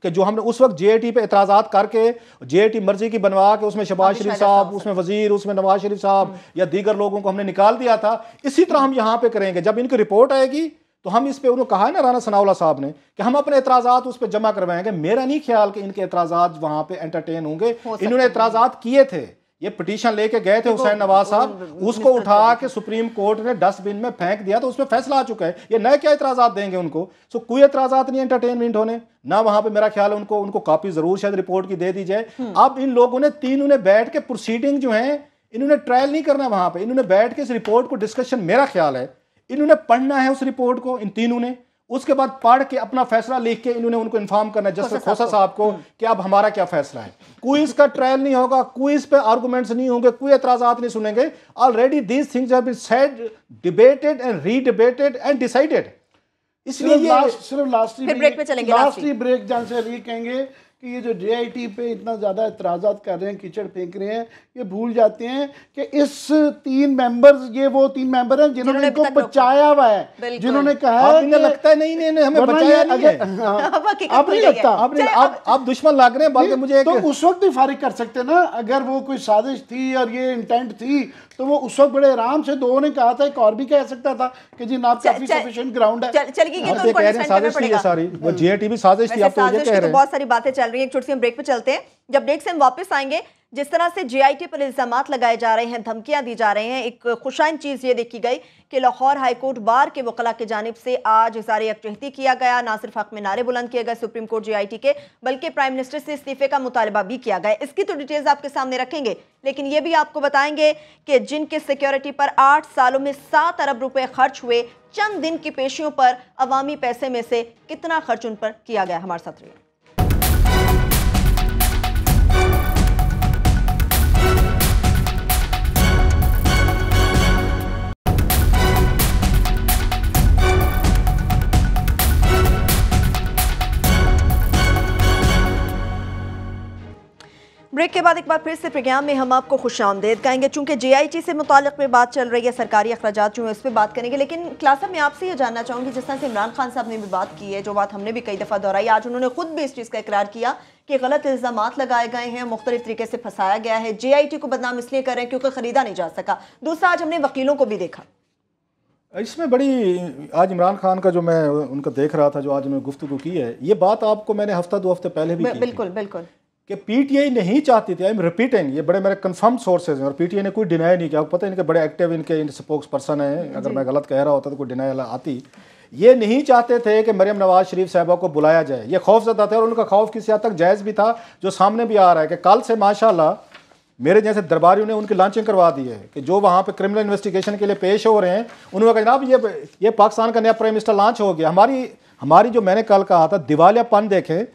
[SPEAKER 3] कि जो हमने उस वक्त जेआईटी पे एतराज़ात करके जेआईटी मर्जी की बनवा के उसमें शहबाज शरीफ साहब, उसमें वजीर, उसमें नवाज शरीफ साहब या दीगर लोगों को हमने निकाल दिया था। इसी तरह हम यहाँ पे करेंगे। जब इनकी रिपोर्ट आएगी तो हम इस पे उन्होंने कहा है ना राना सनाउल्लाह साहब ने कि हम अपने एतराज़ात उस पर जमा करवाएंगे। मेरा नहीं ख्याल कि इनके एतराज़ात वहां पे एंटरटेन होंगे। इन्होंने एतराज़ात किए थे, ये पिटीशन लेके गए थे हुसैन नवाज साहब, उसको उठा के सुप्रीम कोर्ट ने डस्टबिन में फेंक दिया, तो उसमें फैसला आ चुका है। ये नए क्या एतराज़ात देंगे उनको? सो कोई एतराज़ात नहीं एंटरटेनमेंट होने ना वहां पे। मेरा ख्याल है उनको कॉपी जरूर शायद रिपोर्ट की दे दी जाए। अब इन लोगों ने तीनों ने बैठ के प्रोसीडिंग जो है, इन्होंने ट्रायल नहीं करना वहां पे, इन्होंने बैठ के इस रिपोर्ट को डिस्कशन, मेरा ख्याल है इन्होंने पढ़ना है उस रिपोर्ट को, इन तीनों ने। उसके बाद पढ़ के अपना फैसला लिख के इन्होंने उनको इन्फॉर्म करना है जस्टिस खोसा साहब को कि अब हमारा क्या फैसला है। कोई इसका ट्रायल नहीं होगा, कोई इस पे आर्गुमेंट्स नहीं होंगे, कोई एतराज़ात नहीं सुनेंगे। Already these things have been said, debated and redebated and decided. इसलिए
[SPEAKER 2] सिर्फ लास्ट ब्रेक जहां से अली कहेंगे कि ये जो जेआईटी पे इतना ज़्यादा एतराज़ात कर रहे हैं, कीचड़ फेंक रहे हैं, ये भूल जाते हैं कि इस 3 मेंबर्स, ये वो 3 मेंबर हैं जिन्होंने इनको बचाया हुआ है, जिन्होंने कहा है
[SPEAKER 3] लगता है नहीं हमें बचाया नहीं है।
[SPEAKER 2] अब नहीं लगता,
[SPEAKER 3] अब दुश्मन लग रहे हैं। बल्कि मुझे
[SPEAKER 2] तो उस वक्त ही फारिग कर सकते ना, अगर वो कोई साजिश थी और ये इंटेंट थी तो वो उस वक्त बड़े आराम से 2 ने कहा था, एक और भी कह सकता था कि जी ना काफी सफिशिएंट ग्राउंड है।
[SPEAKER 3] वो जेआईटी भी साजिश थी, आप तो ये कह रहे हैं।
[SPEAKER 1] बहुत सारी बातें चल रही है। एक छोटी सी हम ब्रेक पे चलते हैं। जब ब्रेक से हम वापस आएंगे, जिस तरह से जेआईटी पर इल्जामात लगाए जा रहे हैं, धमकियां दी जा रही हैं, एक खुशाइन चीज ये देखी गई कि लाहौर हाईकोर्ट बार के वकला की जानिब से आज इज़हार यकजहती किया गया। ना सिर्फ हक में नारे बुलंद किए गए सुप्रीम कोर्ट जेआईटी के, बल्कि प्राइम मिनिस्टर से इस्तीफे का मुतालबा भी किया गया। इसकी तो डिटेल्स आपके सामने रखेंगे, लेकिन ये भी आपको बताएंगे कि जिनके सिक्योरिटी पर 8 सालों में 7 अरब रुपए खर्च हुए, चंद दिन की पेशियों पर अवामी पैसे में से कितना खर्च उन पर किया गया। हमारे साथ रहिए। ब्रेक के बाद बाद एक बार फिर से प्रोग्राम में हम आपको खुशामदीद कहेंगे। चूंकि JIT से मुतालिक में बात चल रही है, सरकारी अखराजात जो है उस पर बात करेंगे, लेकिन क्लास में आपसे ये जानना चाहूँगी, जिस तरह से इमरान खान साहब ने भी बात की है, जो बात हमने भी कई दफ़ा दोहराई, आज उन्होंने खुद भी इस चीज़ का इकरार किया कि गलत इल्ज़ामात लगाए गए हैं, मुख्तलिफ तरीके से फंसाया गया है। JIT को बदनाम इसलिए कर रहे हैं क्योंकि ख़रीदा नहीं जा सका। दूसरा, आज हमने वकीलों को भी देखा,
[SPEAKER 3] इसमें बड़ी आज इमरान खान का जो मैं उनका देख रहा था, जो आज मैं गुफ्तगू की है, ये बात आपको मैंने हफ्ता 2 हफ्ते पहले भी की
[SPEAKER 1] बिल्कुल बिल्कुल
[SPEAKER 3] कि PTI नहीं चाहती थी। आई एम रिपीटिंग, ये बड़े मेरे कंफर्म सोर्सेज हैं और PTI ने कोई डिनाई नहीं किया। आपको पता है इनके बड़े एक्टिव इनके स्पोक्स पर्सन हैं, अगर मैं गलत कह रहा होता तो कोई डिनाई आती। ये नहीं चाहते थे कि मरियम नवाज शरीफ साहबा को बुलाया जाए, ये खौफजदा थे और उनका खौफ किसी हद तक जायज़ भी था, जो सामने भी आ रहा है कि कल से माशाल्लाह मेरे जैसे दरबारियों ने उनकी लॉन्चिंग करवा दी है कि जो वहाँ पे क्रिमिनल इन्वेस्टिगेशन के लिए पेश हो रहे हैं, उन्होंने कहा जनाब ये पाकिस्तान का नया प्राइम मिनिस्टर लॉन्च हो गया। हमारी जो मैंने कल कहा था दिवालियापन देखें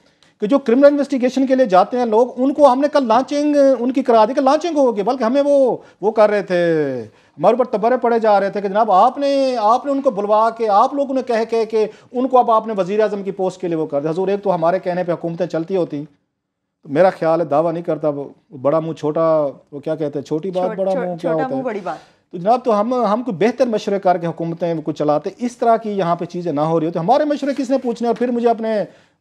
[SPEAKER 3] कि जो क्रिमिनल इन्वेस्टिगेशन के लिए जाते हैं लोग, उनको हमने कल लॉन्चिंग उनकी करा दी कि लॉन्चिंग होगी, बल्कि हमें वो कर रहे थे, हमारे ऊपर तबरे पड़े जा रहे थे कि जनाब आपने उनको बुलवा के आप लोगों ने कह के उनको अब आपने वज़ीर आज़म की पोस्ट के लिए वो कर दिया। हजूर, एक तो हमारे कहने पर हुकूमतें चलती होती, तो मेरा ख्याल है, दावा नहीं करता, बड़ा मुंह छोटा, वो क्या कहते हैं, छोटी बात बड़ा मुंह क्या होता है,
[SPEAKER 1] बड़ी बात।
[SPEAKER 3] तो जनाब तो हम कोई बेहतर मशवरे करके हुकूमतें को चलाते, इस तरह की यहाँ पे चीज़ें ना हो रही होती। हमारे मशवरे किसने पूछने? और फिर मुझे अपने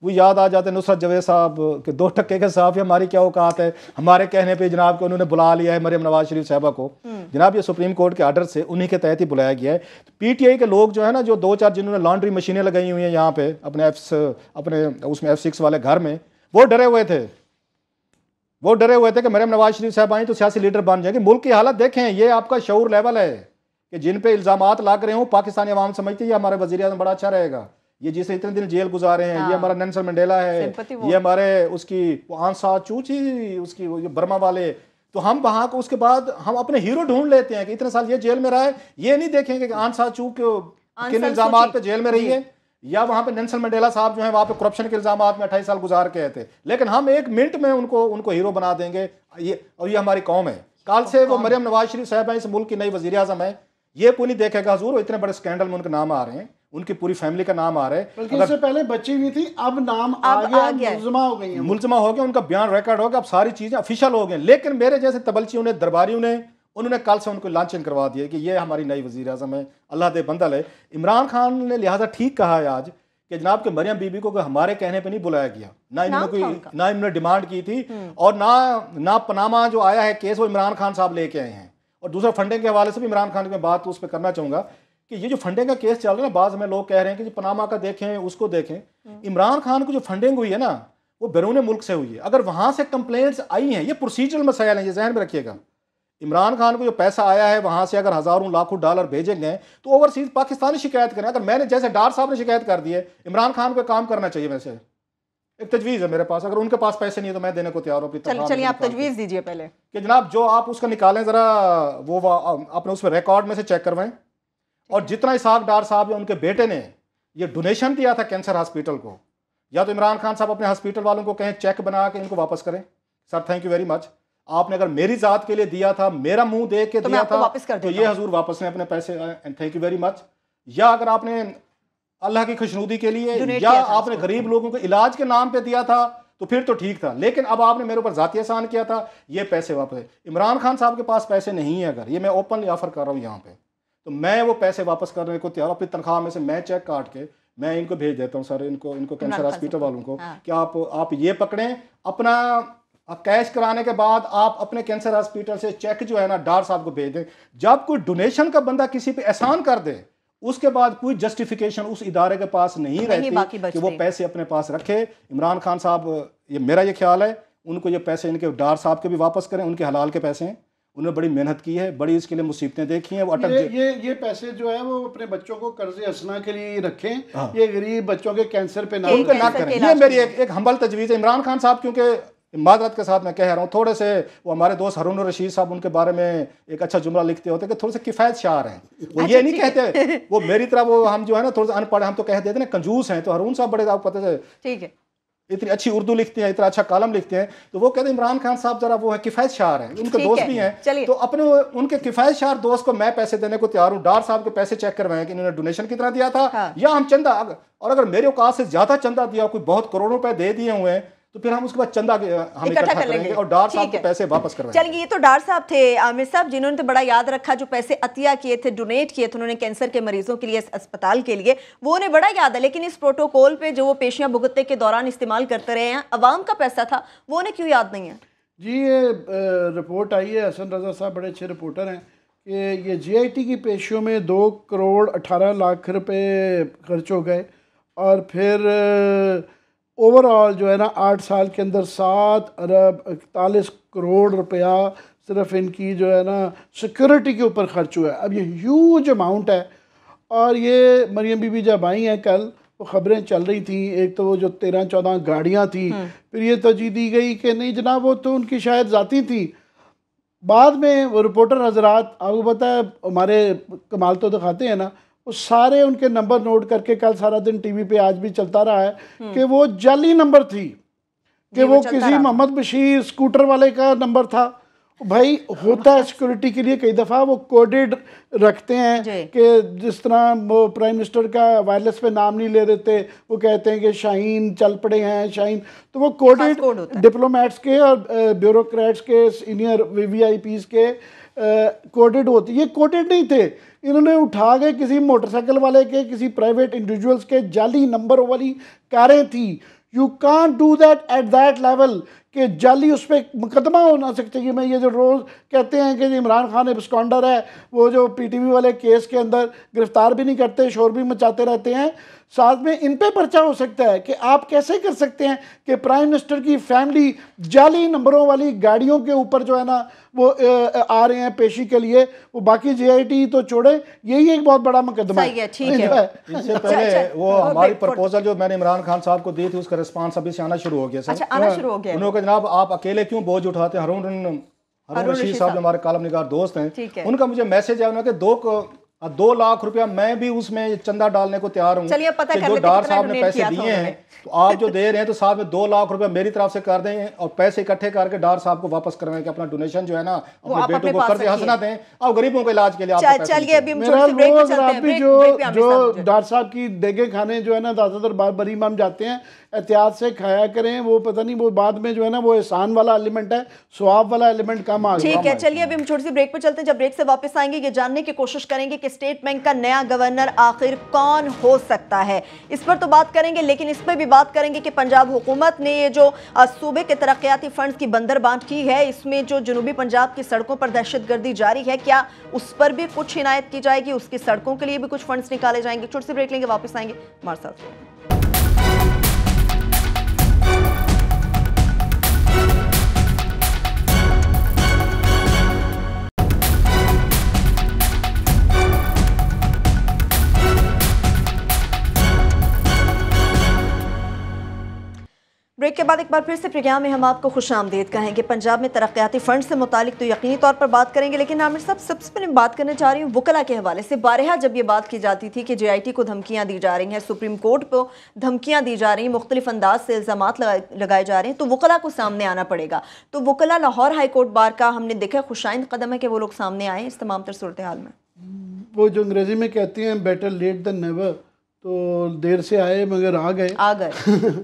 [SPEAKER 3] वो याद आ जाते नुसरत जवेद साहब के 2 टक्के के साहब, हमारी क्या औकात है, हमारे कहने पे जनाब को उन्होंने बुला लिया है मरियम नवाज शरीफ साहबा को। जनाब ये सुप्रीम कोर्ट के आर्डर से उन्हीं के तहत ही बुलाया गया है। PTI के लोग जो है ना, जो 2-4 जिन्होंने लॉन्ड्री मशीनें लगाई हुई हैं यहाँ पे अपने उसमें F6 वाले घर में, वो डरे हुए थे कि मरियम नवाज शरीफ साहब आई तो सियासी लीडर बन जाएंगे। मुल्क की हालत देखें, ये आपका शऊर लेवल है कि जिन पे इल्जामात लग रहे हो, पाकिस्तानी अवाम समझती है हमारा वज़ीर आज़म बड़ा अच्छा रहेगा, ये जिसे इतने दिन जेल गुजारे हैं, ये हमारा नेल्सन मंडेला है, ये हमारे उसकी आन सा चूची उसकी बर्मा वाले, तो हम वहाँ को उसके बाद हम अपने हीरो ढूंढ लेते हैं कि इतने साल ये जेल में रहा है, ये नहीं देखेंगे कि आन सा चू किन इल्जामात पे जेल में रही है, या वहाँ पे नेल्सन मंडेला साहब जो है वहाँ पे करप्शन के इल्जामात में 28 साल गुजार के आए थे, लेकिन हम 1 मिनट में उनको हीरो बना देंगे। ये हमारी कौम है। कल से वो मरियम नवाज शरीफ साहब इस मुल्क की नई वज़ीर आज़म है, ये कोई नहीं देखेगा हजूर, इतने बड़े स्कैंडल में उनके नाम आ रहे हैं, उनकी पूरी फैमिली का नाम आ रहा है,
[SPEAKER 2] बल्कि इससे पहले बच्ची हुई थी, अब नाम आ गया, मुल्ज़मा हो गया, उनका बयान रिकॉर्ड हो गया, अब सारी चीज़ें ऑफिशियल हो गई। लेकिन मेरे जैसे तबलचियों ने, दरबारियों ने, उन्होंने कल से उनको लॉन्चिंग करवा दिया कि ये हमारी नई वज़ीर आज़म है, अल्लाह दे बंदल है। इमरान खान ने लिहाजा ठीक कहा है आज कि जनाब के मरियम बीबी को हमारे कहने पे नहीं बुलाया गया, ना इन्होंने डिमांड की थी, और ना पनामा जो आया है केस वो इमरान खान साहब लेके आए हैं। और दूसरा फंडिंग के हवाले से भी इमरान खान की बात उस पर करना चाहूँगा कि ये जो फंडिंग का केस चल रहा है ना, बाद में लोग कह रहे हैं कि पनामा का देखें, उसको देखें। इमरान खान को जो फंडिंग हुई है ना, वो बैरून मुल्क से हुई है। अगर वहाँ से कंप्लेंट्स आई हैं, ये प्रोसीजरल मसाइल हैं, ये जहन में रखिएगा। इमरान खान को जो पैसा आया है वहाँ से अगर हज़ारों लाखों डॉलर भेजे गए तो ओवरसीज पाकिस्तानी शिकायत करें। अगर मैंने जैसे डार साहब ने शिकायत कर दी है, इमरान खान को काम करना चाहिए। वैसे एक तजवीज़ है मेरे पास, अगर उनके पास पैसे नहीं है तो मैं देने को तैयार हूँ।
[SPEAKER 1] चलिए आप तजवीज़ दीजिए पहले
[SPEAKER 3] कि जनाब जो आप उसका निकालें ज़रा, वो अपने उसमें रिकॉर्ड में से चेक करवाएं, और जितना इसाक डार साहब या उनके बेटे ने ये डोनेशन दिया था कैंसर हॉस्पिटल को, या तो इमरान खान साहब अपने हॉस्पिटल वालों को कहें चेक बना के इनको वापस करें, sir thank you very much, आपने अगर मेरी जात के लिए दिया था, मेरा मुंह देख के दिया था, तो ये हजूर वापस लें अपने पैसे, and thank you very much. या अगर आपने अल्लाह की खुशनुदी के लिए या आपने गरीब लोगों को इलाज के नाम पे दिया था तो फिर तो ठीक था, लेकिन अब आपने मेरे ऊपर जाती एहसान किया था, ये पैसे वापस। इमरान खान साहब के पास पैसे नहीं है, अगर ये मैं ओपनली ऑफर कर रहा हूँ यहाँ पे, तो मैं वो पैसे वापस करने को तैयार, अपनी तनख्वाह में से मैं चेक काट के मैं इनको भेज देता हूँ सर, इनको कैंसर हॉस्पिटल वालों को, कि आप ये पकड़ें, अपना कैश कराने के बाद आप अपने कैंसर हॉस्पिटल से चेक जो है ना डार साहब को भेज दें। जब कोई डोनेशन का बंदा किसी पे एहसान कर दे, उसके बाद कोई जस्टिफिकेशन उस इदारे के पास नहीं रहती कि वो पैसे अपने पास रखे। इमरान खान साहब, ये मेरा ये ख्याल है, उनको ये पैसे इनके डार साहब के भी वापस करें, उनके हलाल के पैसे हैं, उन्होंने बड़ी मेहनत की है, बड़ी इसके लिए मुसीबतें देखी हैं। वो
[SPEAKER 2] ये पैसे जो है वो अपने बच्चों को कर्ज हसना के लिए रखें, ये गरीब बच्चों के कैंसर पे ना
[SPEAKER 3] करें। ये मेरी एक हम्बल तजवीज़ है। इमरान खान साहब, क्योंकि मादरत के साथ मैं कह रहा हूँ, थोड़े से वो हमारे दोस्त हारून रशीद साहब उनके बारे में एक अच्छा जुमला लिखते होते कि थोड़े से किफ़ायत शार हैं। वो ये नहीं कहते वो मेरी तरह, वो हम जो है ना थोड़े से अनपढ़, हम तो कह देते ना कंजूस हैं, तो हारून साहब बड़े आपको पता है, ठीक है, इतनी अच्छी उर्दू लिखते हैं, इतना अच्छा कॉलम लिखते हैं, तो वो कहते हैं इमरान खान साहब जरा वो है किफ़ायत शार हैं, उनके दोस्त भी हैं, तो अपने उनके किफ़ायत शार दोस्त को मैं पैसे देने को तैयार हूँ। डार साहब के पैसे चेक करवाएं कि इन्होंने डोनेशन कितना दिया था, या हम चंदा, और अगर मेरे औकात से ज़्यादा चंदा दिया, कोई बहुत करोड़ों रुपए दे दिए हुए हैं, तो फिर हम उसके बाद चंदा हम
[SPEAKER 1] इकट्ठा
[SPEAKER 3] इकट्ठा
[SPEAKER 1] कर लेंगे
[SPEAKER 3] करेंगे और डार साहब
[SPEAKER 1] ठीक है।
[SPEAKER 3] को पैसे वापस करवाएंगे।
[SPEAKER 1] चलिए, ये तो डार साहब थे, आमिर साहब, जिन्होंने तो बड़ा याद रखा, जो पैसे अतिया किए थे, डोनेट किए थे उन्होंने कैंसर के मरीजों के लिए, अस्पताल के लिए, वो उन्हें बड़ा याद है। लेकिन इस प्रोटोकॉल पे जो वो पेशियां भुगतने के दौरान इस्तेमाल करते रहे हैं, अवाम का पैसा था, वो उन्हें क्यों याद नहीं है?
[SPEAKER 2] जी, ये रिपोर्ट आई है, हसन रजा साहब बड़े अच्छे रिपोर्टर हैं, कि ये GIT की पेशियों में 2 करोड़ 18 लाख रुपए खर्च हो गए, और फिर ओवरऑल जो है ना 8 साल के अंदर 7 अरब 41 करोड़ रुपया सिर्फ इनकी जो है ना सिक्योरिटी के ऊपर खर्च हुआ है। अब ये ह्यूज अमाउंट है। और ये मरियम बीबी जब आई हैं कल, वो खबरें चल रही थी, एक तो वो जो 13-14 गाड़ियाँ थी, फिर ये तर्जीह दी गई कि नहीं जनाब वो तो उनकी शायद ज़ाती थी। बाद में वो रिपोर्टर हजरात, आपको पता है हमारे कमाल तो दिखाते हैं ना, वो सारे उनके नंबर नोट करके कल सारा दिन टीवी पे आज भी चलता रहा है कि वो जाली नंबर थी, कि वो किसी मोहम्मद बशीर स्कूटर वाले का नंबर था। भाई होता है सिक्योरिटी के लिए, कई दफ़ा वो कोडेड रखते हैं कि जिस तरह वो प्राइम मिनिस्टर का वायरलेस पे नाम नहीं ले देते, वो कहते हैं कि शाहीन चल पड़े हैं शाहीन, तो वो कोडेड डिप्लोमेट्स के और ब्यूरोक्रेट्स के सीनियर VVIPs के कोडेड होती। ये कोडेड नहीं थे, इन्होंने उठा के किसी मोटरसाइकिल वाले के, किसी प्राइवेट इंडिविजुअल्स के जाली नंबरों वाली कारें थी। You can't do that at that level कि जाली उस पर मुकदमा होना सकता है। मैं ये जो रोज़ कहते हैं कि इमरान खान एब्सकॉन्डर है, वो जो PTV वाले केस के अंदर गिरफ्तार भी नहीं करते, शोर भी मचाते रहते हैं, साथ में इन पे पर्चा हो सकता है कि आप कैसे कर सकते हैं कि प्राइम मिनिस्टर की फैमिली जाली नंबरों वाली गाड़ियों के ऊपर जो है ना वो आ रहे हैं पेशी के लिए। वो बाकी GIT तो छोड़े, यही एक बहुत बड़ा मुकदमा है।
[SPEAKER 1] ठीक है।
[SPEAKER 3] इससे पहले वो हमारी प्रपोजल जो मैंने इमरान खान साहब को दी थी, उसका रिस्पांस अभी से आना शुरू हो गया सर।
[SPEAKER 1] अच्छा, आना शुरू हो गया।
[SPEAKER 3] उन्होंने जनाब आप अकेले क्यों बोझ उठाते हैं। हारून रशीद साहब जो हमारे कालम निगार दोस्त हैं, उनका मुझे मैसेज है उन्होंने कि 2 लाख रुपया मैं भी उसमें चंदा डालने को तैयार हूँ।
[SPEAKER 1] चलिए पता कर
[SPEAKER 3] जो डार साहब ने पैसे दिए हैं, तो आप जो दे रहे हैं तो साथ में 2 लाख रुपया मेरी तरफ से कर दें और पैसे इकट्ठे करके डार साहब को वापस करवाएं कि अपना डोनेशन जो है ना अपने बेटों को कर्ज हंसना दें और गरीबों के इलाज के लिए।
[SPEAKER 1] चलिए अभी हम छोटे से ब्रेक पे चलते हैं।
[SPEAKER 2] जो डार साहब की देगे खाने जो है ना ज़्यादातर बरी इमाम जाते हैं, एहतियात से खाया करें। वो पता नहीं वो बाद में जो है ना वो एहसान वाला एलिमेंट है, सवाब वाला एलिमेंट कम आ गया।
[SPEAKER 1] ठीक है, चलिए अभी हम छोटी सी ब्रेक पे चलते हैं। जब ब्रेक से वापस आएंगे ये जानने की कोशिश करेंगे कि स्टेट बैंक का नया गवर्नर आखिर कौन हो सकता है। इस पर तो बात करेंगे, लेकिन इस पर भी बात करेंगे कि पंजाब हुकूमत ने ये जो सूबे के तरक्याती फंड्स की बंदरबांट की है, इसमें जो जनूबी पंजाब की सड़कों पर दहशतगर्दी जारी है, क्या उस पर भी कुछ हिनायत की जाएगी, उसकी सड़कों के लिए भी कुछ फंड्स निकाले जाएंगे। छोटी सी ब्रेक लेंगे, वापस आएंगे हमारे साथ। ब्रेक के बाद एक बार फिर से प्रोग्राम में हम आपको खुशामदीद कहेंगे। पंजाब में तरक्याती फंड से मुतालिक तो यकीनी तौर पर बात करेंगे, लेकिन आमिर साहब सबसे पहले बात करना चाह रही हूँ वकला के हवाले से। बारहा जब ये बात की जाती थी कि GIT को धमकियाँ दी जा रही हैं, सुप्रीम कोर्ट को धमकियाँ दी जा रही हैं, मुख्तलिफ अंदाज से इल्ज़ामात लगाए जा रहे हैं, तो वकला को सामने आना पड़ेगा। तो वकला लाहौर हाई कोर्ट बार का हमने देखा खुशाइंद कदम है कि वो लोग सामने आए इस तमाम तर सूरत हाल में।
[SPEAKER 2] वो जो अंग्रेजी में कहते हैं बेटर लेट देन नेवर, तो देर से आए मगर आ गए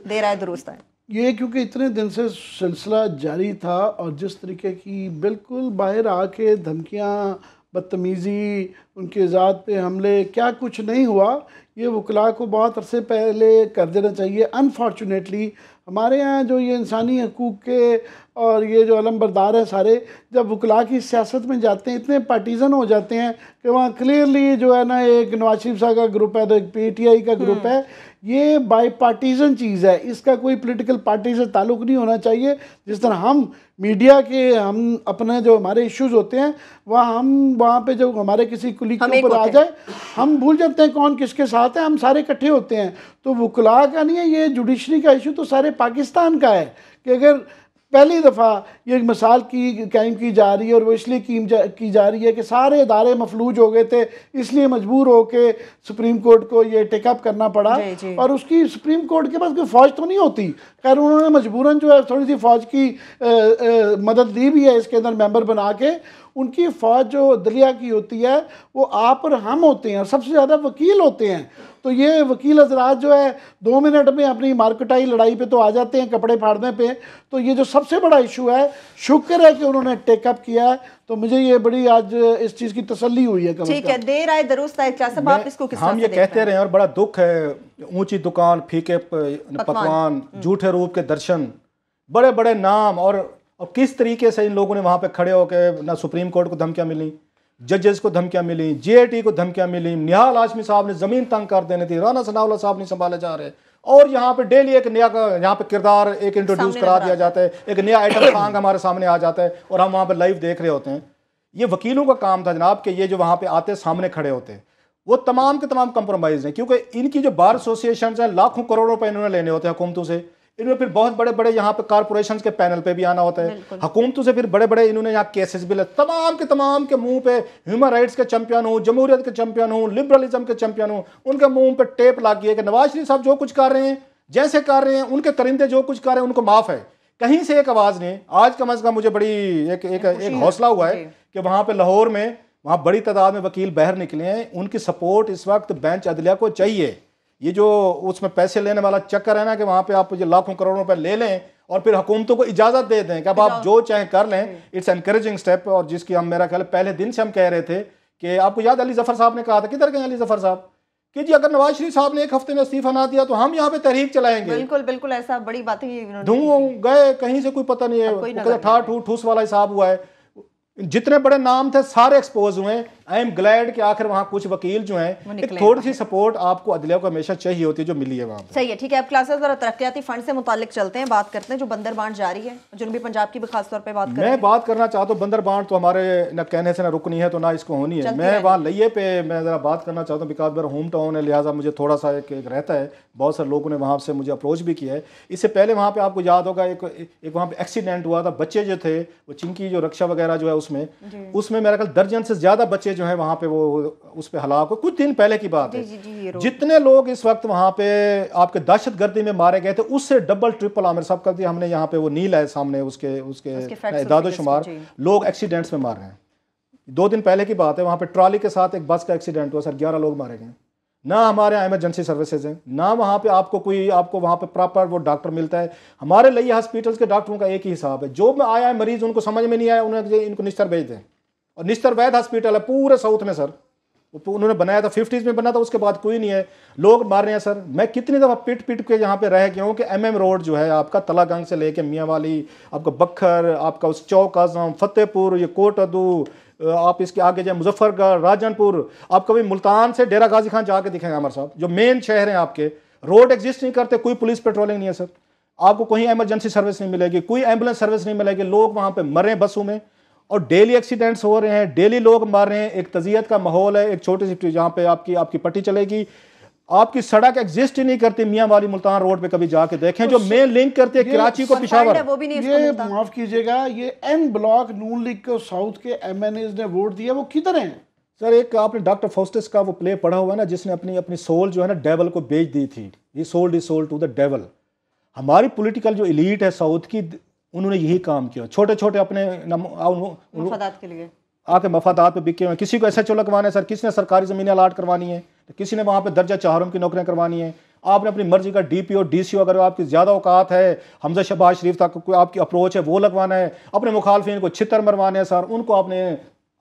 [SPEAKER 1] देर आए दुरुस्त आए।
[SPEAKER 2] ये क्योंकि इतने दिन से सिलसिला जारी था और जिस तरीके की बिल्कुल बाहर आके धमकियाँ, बदतमीज़ी, उनके ज़ात पे हमले, क्या कुछ नहीं हुआ, ये वकला को बहुत अरसे पहले कर देना चाहिए। अनफॉर्चुनेटली हमारे यहाँ जो ये इंसानी हकूक़ के और ये जो अलमबरदार है सारे, जब वकला की सियासत में जाते हैं इतने पार्टीज़न हो जाते हैं कि वहाँ क्लियरली जो है ना एक नवाज शरीफ साहब का ग्रुप है तो एक PTI का ग्रुप है। ये बाई पार्टीज़न चीज़ है, इसका कोई पॉलिटिकल पार्टी से ताल्लुक़ नहीं होना चाहिए। जिस तरह हम मीडिया के हम अपने जो हमारे इश्यूज़ होते हैं वहाँ पे जो हमारे किसी कुलीग के ऊपर आ जाए हम भूल जाते हैं कौन किसके साथ है, हम सारे इकट्ठे होते हैं। तो वकला का नहीं है, ये जुडिशरी का इशू तो सारे पाकिस्तान का है कि अगर पहली दफ़ा ये एक मिसाल की कायम की जा रही है और वो इसलिए की जा रही है कि सारे इदारे मफलूज हो गए थे, इसलिए मजबूर हो के सुप्रीम कोर्ट को ये टेकअप करना पड़ा। और उसकी सुप्रीम कोर्ट के पास कोई फ़ौज तो नहीं होती, खैर उन्होंने मजबूरन जो है थोड़ी सी फ़ौज की मदद दी भी है इसके अंदर मेंबर बना के। उनकी फ़ौज जो दलिया की होती है वो आप और हम होते हैं, सबसे ज़्यादा वकील होते हैं। तो ये वकील हजरात जो है 2 मिनट में अपनी मार्केटाई लड़ाई पे तो आ जाते हैं, कपड़े फाड़ने पे। तो ये जो सबसे बड़ा इशू है, शुक्र है कि उन्होंने टेकअप किया है। तो मुझे ये बड़ी आज इस चीज़ की तसल्ली हुई है।
[SPEAKER 1] ठीक है, देर आए दुरुस्त आए। क्या सब आप इसको किस तरह
[SPEAKER 3] हम
[SPEAKER 1] से
[SPEAKER 3] ये
[SPEAKER 1] देखते
[SPEAKER 3] कहते रहे हैं और बड़ा दुख है, ऊंची दुकान, फीके पकवान, झूठे रूप के दर्शन, बड़े बड़े नाम, और किस तरीके से इन लोगों ने वहाँ पे खड़े होकर ना सुप्रीम कोर्ट को धमकियाँ मिली, जजेस को धमकियाँ मिली, JIT को धमकियाँ मिली, निहाल हाशमी साहब ने ज़मीन तंग कर देनी थी, राना सनाउल्लाह साहब नहीं संभाले जा रहे, और यहाँ पे डेली एक नया यहाँ पे किरदार एक इंट्रोड्यूस करा दिया जाता है, एक नया आइटम सॉन्ग हमारे सामने आ जाता है और हम वहाँ पे लाइव देख रहे होते हैं। ये वकीलों का काम था जनाब कि ये जो वहाँ पे आते सामने खड़े होते हैं वो तमाम के तमाम कंप्रोमाइज़ हैं, क्योंकि इनकी जो बार एसोसिएशन हैं लाखों करोड़ों रुपए इन्होंने लेने होते हैं हुकूमतों से। इन्होंने फिर बहुत बड़े बड़े यहाँ पे कॉर्पोरेशंस के पैनल पे भी आना होता है, हुकूमतों से फिर बड़े बड़े इन्होंने यहाँ केसेस भी ले, तमाम के मुंह पे ह्यूमन राइट्स के चैंपियन हूँ, जमहूरियत के चैंपियन हूँ, लिबरलिज्म के चैंपियन हूँ, उनके मुंह पे टेप लग गई है कि नवाज शरीफ साहब जो कुछ कर रहे हैं, जैसे कर रहे हैं, उनके करिंदे जो कुछ कर रहे हैं उनको माफ है। कहीं से एक आवाज़ नहीं, आज कम अज़ कम मुझे बड़ी एक हौसला हुआ है कि वहाँ पे लाहौर में वहाँ बड़ी तादाद में वकील बाहर निकले हैं। उनकी सपोर्ट इस वक्त बेंच अदलिया को चाहिए। ये जो उसमें पैसे लेने वाला चक्कर है ना कि वहाँ पे आप ये लाखों करोड़ों रुपए ले लें और फिर हुकूमतों को इजाज़त दे दें कि अब आप जो चाहे कर लें, इट्स एनकरेजिंग स्टेप। और जिसकी हम मेरा ख्याल पहले दिन से हम कह रहे थे कि आपको याद अली जफ़र साहब ने कहा था, किधर गए अली जफ़र साहब, कि जी अगर नवाज शरीफ साहब ने एक हफ्ते में इस्तीफा ना दिया तो हम यहाँ पे तहरीक चलाएंगे।
[SPEAKER 1] बिल्कुल बिल्कुल, ऐसा बड़ी बात है।
[SPEAKER 3] धूम गए कहीं से कोई पता नहीं है, ठा ठूस वाला हिसाब हुआ है। जितने बड़े नाम थे सारे एक्सपोज हुए। आई एम ग्लैड कि आखिर वहाँ कुछ वकील जो हैं, एक थोड़ी सी सपोर्ट आपको अदलिया को हमेशा चाहिए होती है जो मिली है वहाँ पे।
[SPEAKER 1] सही है, ठीक है। अब क्लासेस जरा तरक्याती फंड से मुतालिक चलते हैं, बात करते हैं जो बंदर बांट जारी है जनूबी पंजाब की भी खास तौर पे बात करें।
[SPEAKER 3] मैं बात करना चाहता हूँ, बंदर बांट तो हमारे न कहने से ना रुकनी है तो ना इसको होनी है। मैं वहाँ लइये पे मैं ज़रा बात करना चाहता हूँ, बिकॉज मेरा होम टाउन है, लिहाजा मुझे थोड़ा सा एक रहता है। बहुत सारे लोगों ने वहाँ से मुझे अप्रोच भी किया है। इससे पहले वहाँ पे आपको याद होगा एक वहाँ पे एक्सीडेंट हुआ था, बच्चे जो थे वो चिंकी जो रक्षा वगैरह जो है उसमें मेरा ख्याल दर्जन से ज़्यादा बच्चे जो हैं वहाँ पे वो उस पे हलाक हो। कुछ दिन पहले की बात है। जितने लोग इस वक्त वहाँ पे आपके दहशतगर्दी में मारे गए थे उससे डबल ट्रिपल आमिर साहब कर दिया हमने। यहाँ पे वो नील है सामने उसके इदादो शुमार लोग एक्सीडेंट्स में मार रहे हैं। 2 दिन पहले की बात है, वहाँ पे ट्रॉली के साथ एक बस का एक्सीडेंट हुआ सर, 11 लोग मारे गए। ना हमारे यहाँ इमरजेंसी सर्विसेज हैं, ना वहाँ पे आपको वहाँ पे प्रॉपर वो डॉक्टर मिलता है। हमारे लिए हॉस्पिटल्स के डॉक्टरों का एक ही हिसाब है, जो में आया है मरीज उनको समझ में नहीं आया उन्हें इनको निस्तर भेज दें। और निस्तर वैद हॉस्पिटल है पूरे साउथ में सर, उन्होंने बनाया था 50s में बना था, उसके बाद कोई नहीं है। लोग मार रहे हैं सर। मैं कितनी दफ़ा पिट के यहाँ पे रह गया हूँ कि MM रोड जो है आपका तलागंग से लेके मियाँ वाली, आपका बखर, आपका उस चौक आजम, फतेहपुर, ये कोट अदू, आप इसके आगे जाए मुजफ्फरगढ़, राजनपुर, आप कभी मुल्तान से डेरा गाजी खान जाके दिखेंगे हमारे साहब, जो मेन शहर हैं आपके, रोड एग्जिस्ट नहीं करते, कोई पुलिस पेट्रोलिंग नहीं है सर, आपको कहीं एमरजेंसी सर्विस नहीं मिलेगी, कोई एम्बुलेंस सर्विस नहीं मिलेगी। लोग वहाँ पे मर रहे हैं बसों में और डेली एक्सीडेंट्स हो रहे हैं, डेली लोग मर रहे हैं। एक तज़ियत का माहौल है। एक छोटी सी जहाँ पे आपकी पट्टी चलेगी, आपकी सड़क एग्जिस्ट ही नहीं करती। मियाँ वाली मुल्तान रोड पे कभी जाके देखें, जो मेन लिंक करती है कराची को पिशावर।
[SPEAKER 2] ये माफ कीजिएगा, ये एन ब्लॉक नून लीग को साउथ के MNAs ने वोट दिया, वो किधर हैं
[SPEAKER 3] सर? एक आपने डॉक्टर फॉस्टिस का वो प्ले पढ़ा हुआ है ना, जिसने अपनी सोल जो है ना डेवल को बेच दी थी। ये sold his soul to the devil. हमारी पॉलिटिकल जो एलीट है साउथ की, उन्होंने यही काम किया। छोटे छोटे अपने
[SPEAKER 1] मफादात के लिए
[SPEAKER 3] आके मफादात पे बिके हुए। किसी को SHO लगवाना है सर, किसी ने सरकारी ज़मीनें अलाट करवानी है, तो किसी ने वहाँ पे दर्जा 4 की नौकरियाँ करवानी है। आपने अपनी मर्जी का DPO DCO, अगर आपकी ज़्यादा औकात है, हमजा शहबाज शरीफ तक कोई आपकी अप्रोच है, वो लगवाना है। अपने मुखालफिन को छितर मरवाने हैं सर, उनको आपने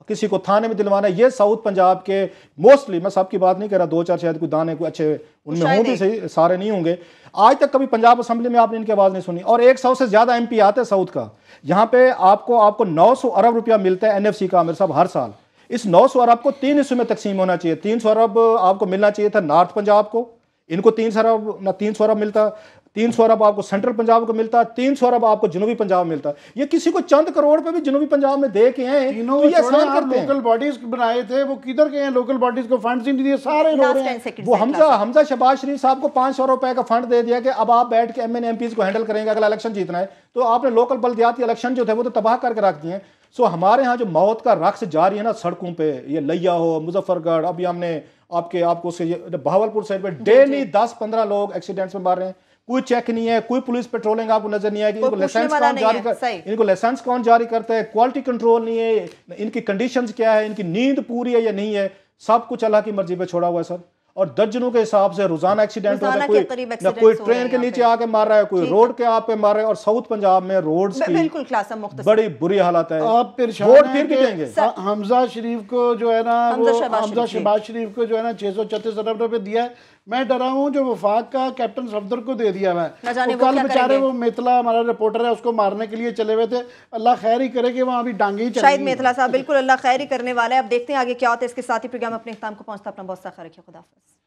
[SPEAKER 3] किसी को थाने में दिलवाना है। ये साउथ पंजाब के मोस्टली, मैं सबकी बात नहीं कर रहा, 2-4 शायद कोई दाने कोई अच्छे उनमें हों भी, सही सारे नहीं होंगे। आज तक कभी पंजाब असेंबली में आपने इनकी आवाज़ नहीं सुनी। और 100 से ज़्यादा MP आते हैं साउथ का। यहाँ पे आपको 900 अरब रुपया मिलता है NFC का आमिर साहब हर साल। इस 900 अरब को 3 हिस्सों में तकसीम होना चाहिए। 300 अरब आपको मिलना चाहिए था नॉर्थ पंजाब को, इनको 300 अरब मिलता। 300 अरब आपको सेंट्रल पंजाब को मिलता, 300 अरब आपको जनूबी पंजाब में मिलता। ये किसी को चंद करोड़ पे भी जनूबी पंजाब में दे के हैं,
[SPEAKER 2] तीनों तो लोकल बॉडीज बनाए थे, वो किधर गए हैं? लोकल बॉडीज को फंड नहीं दिए, सारे रो रहे हैं।
[SPEAKER 3] वो हमजा शहबाज शरीफ साहब को 500 रुपए का फंड दे दिया कि अब आप बैठ के MNA MPs को हैंडल करेंगे, अगला इलेक्शन जीतना है। तो आपने लोकल बल्दियाती इलेक्शन जो थे वो तो तबाह करके रख दिए। सो हमारे यहाँ जो मौत का रक्स जारी है ना सड़कों पे, ये लिया हो, मुजफ्फरगढ़, अभी हमने आपको बहावलपुर साइड पे डेली 10-15 लोग एक्सीडेंट्स में मार रहे हैं। कोई चेक नहीं है, कोई पुलिस पेट्रोलिंग आपको नजर नहीं आएगी।
[SPEAKER 1] कोई
[SPEAKER 3] इनको
[SPEAKER 1] पूछने
[SPEAKER 3] लाइसेंस
[SPEAKER 1] वाला
[SPEAKER 3] कौन
[SPEAKER 1] नहीं
[SPEAKER 3] जारी
[SPEAKER 1] है,
[SPEAKER 3] कर,
[SPEAKER 1] सही।
[SPEAKER 3] इनको लाइसेंस कौन जारी करता है, क्वालिटी कंट्रोल नहीं है, इनकी कंडीशंस क्या है, इनकी नींद पूरी है या नहीं है, सब कुछ अल्लाह की मर्जी पे छोड़ा हुआ है सर। और दर्जनों के हिसाब से रोजाना एक्सीडेंट होता
[SPEAKER 1] रोजाना
[SPEAKER 3] है,
[SPEAKER 1] के करीब
[SPEAKER 3] कोई
[SPEAKER 1] accidents
[SPEAKER 3] कोई
[SPEAKER 1] हो रहे
[SPEAKER 3] ट्रेन
[SPEAKER 1] हैं
[SPEAKER 3] के
[SPEAKER 1] यहाँ
[SPEAKER 3] नीचे
[SPEAKER 1] पे।
[SPEAKER 3] आके मार रहा है, कोई
[SPEAKER 1] ठीक
[SPEAKER 3] रोड के आप पे मार रहा है। और साउथ पंजाब में रोड्स की
[SPEAKER 1] बिल्कुल क्लास मुख्तसर।
[SPEAKER 3] बड़ी बुरी हालत है।
[SPEAKER 2] आप परेशान
[SPEAKER 3] वोट
[SPEAKER 2] हैं
[SPEAKER 3] फिर भी
[SPEAKER 2] कि
[SPEAKER 3] देंगे।
[SPEAKER 2] हमजा शरीफ को जो है ना,
[SPEAKER 1] हमजा
[SPEAKER 2] वो
[SPEAKER 1] शहबाज
[SPEAKER 2] हमजा
[SPEAKER 1] शरीफ, जी।
[SPEAKER 2] शहबाज शरीफ को जो है ना 636 अरब रुपए दिया है। मैं डरा हूँ जो वफाक का कैप्टन सफदर को दे दिया हुआ है।
[SPEAKER 1] न जाने
[SPEAKER 2] वो
[SPEAKER 1] वो
[SPEAKER 2] कल
[SPEAKER 1] क्या
[SPEAKER 2] बेचारे
[SPEAKER 1] करेंगे।
[SPEAKER 2] वो मिथिला हमारा रिपोर्टर है, उसको मारने के लिए चले हुए थे। अल्लाह खैर ही करे कि वहाँ अभी डांगे ही
[SPEAKER 1] शायद
[SPEAKER 2] चलेंगी।
[SPEAKER 1] मेथला साहब बिल्कुल अल्लाह खैर ही करने वाला है। अब देखते हैं आगे क्या होता है। इसके साथ ही प्रोग्राम अपने इख्तिताम को पहुंचता। अपना बहुत सा ख्याल रखिए। खुदा हाफिज़।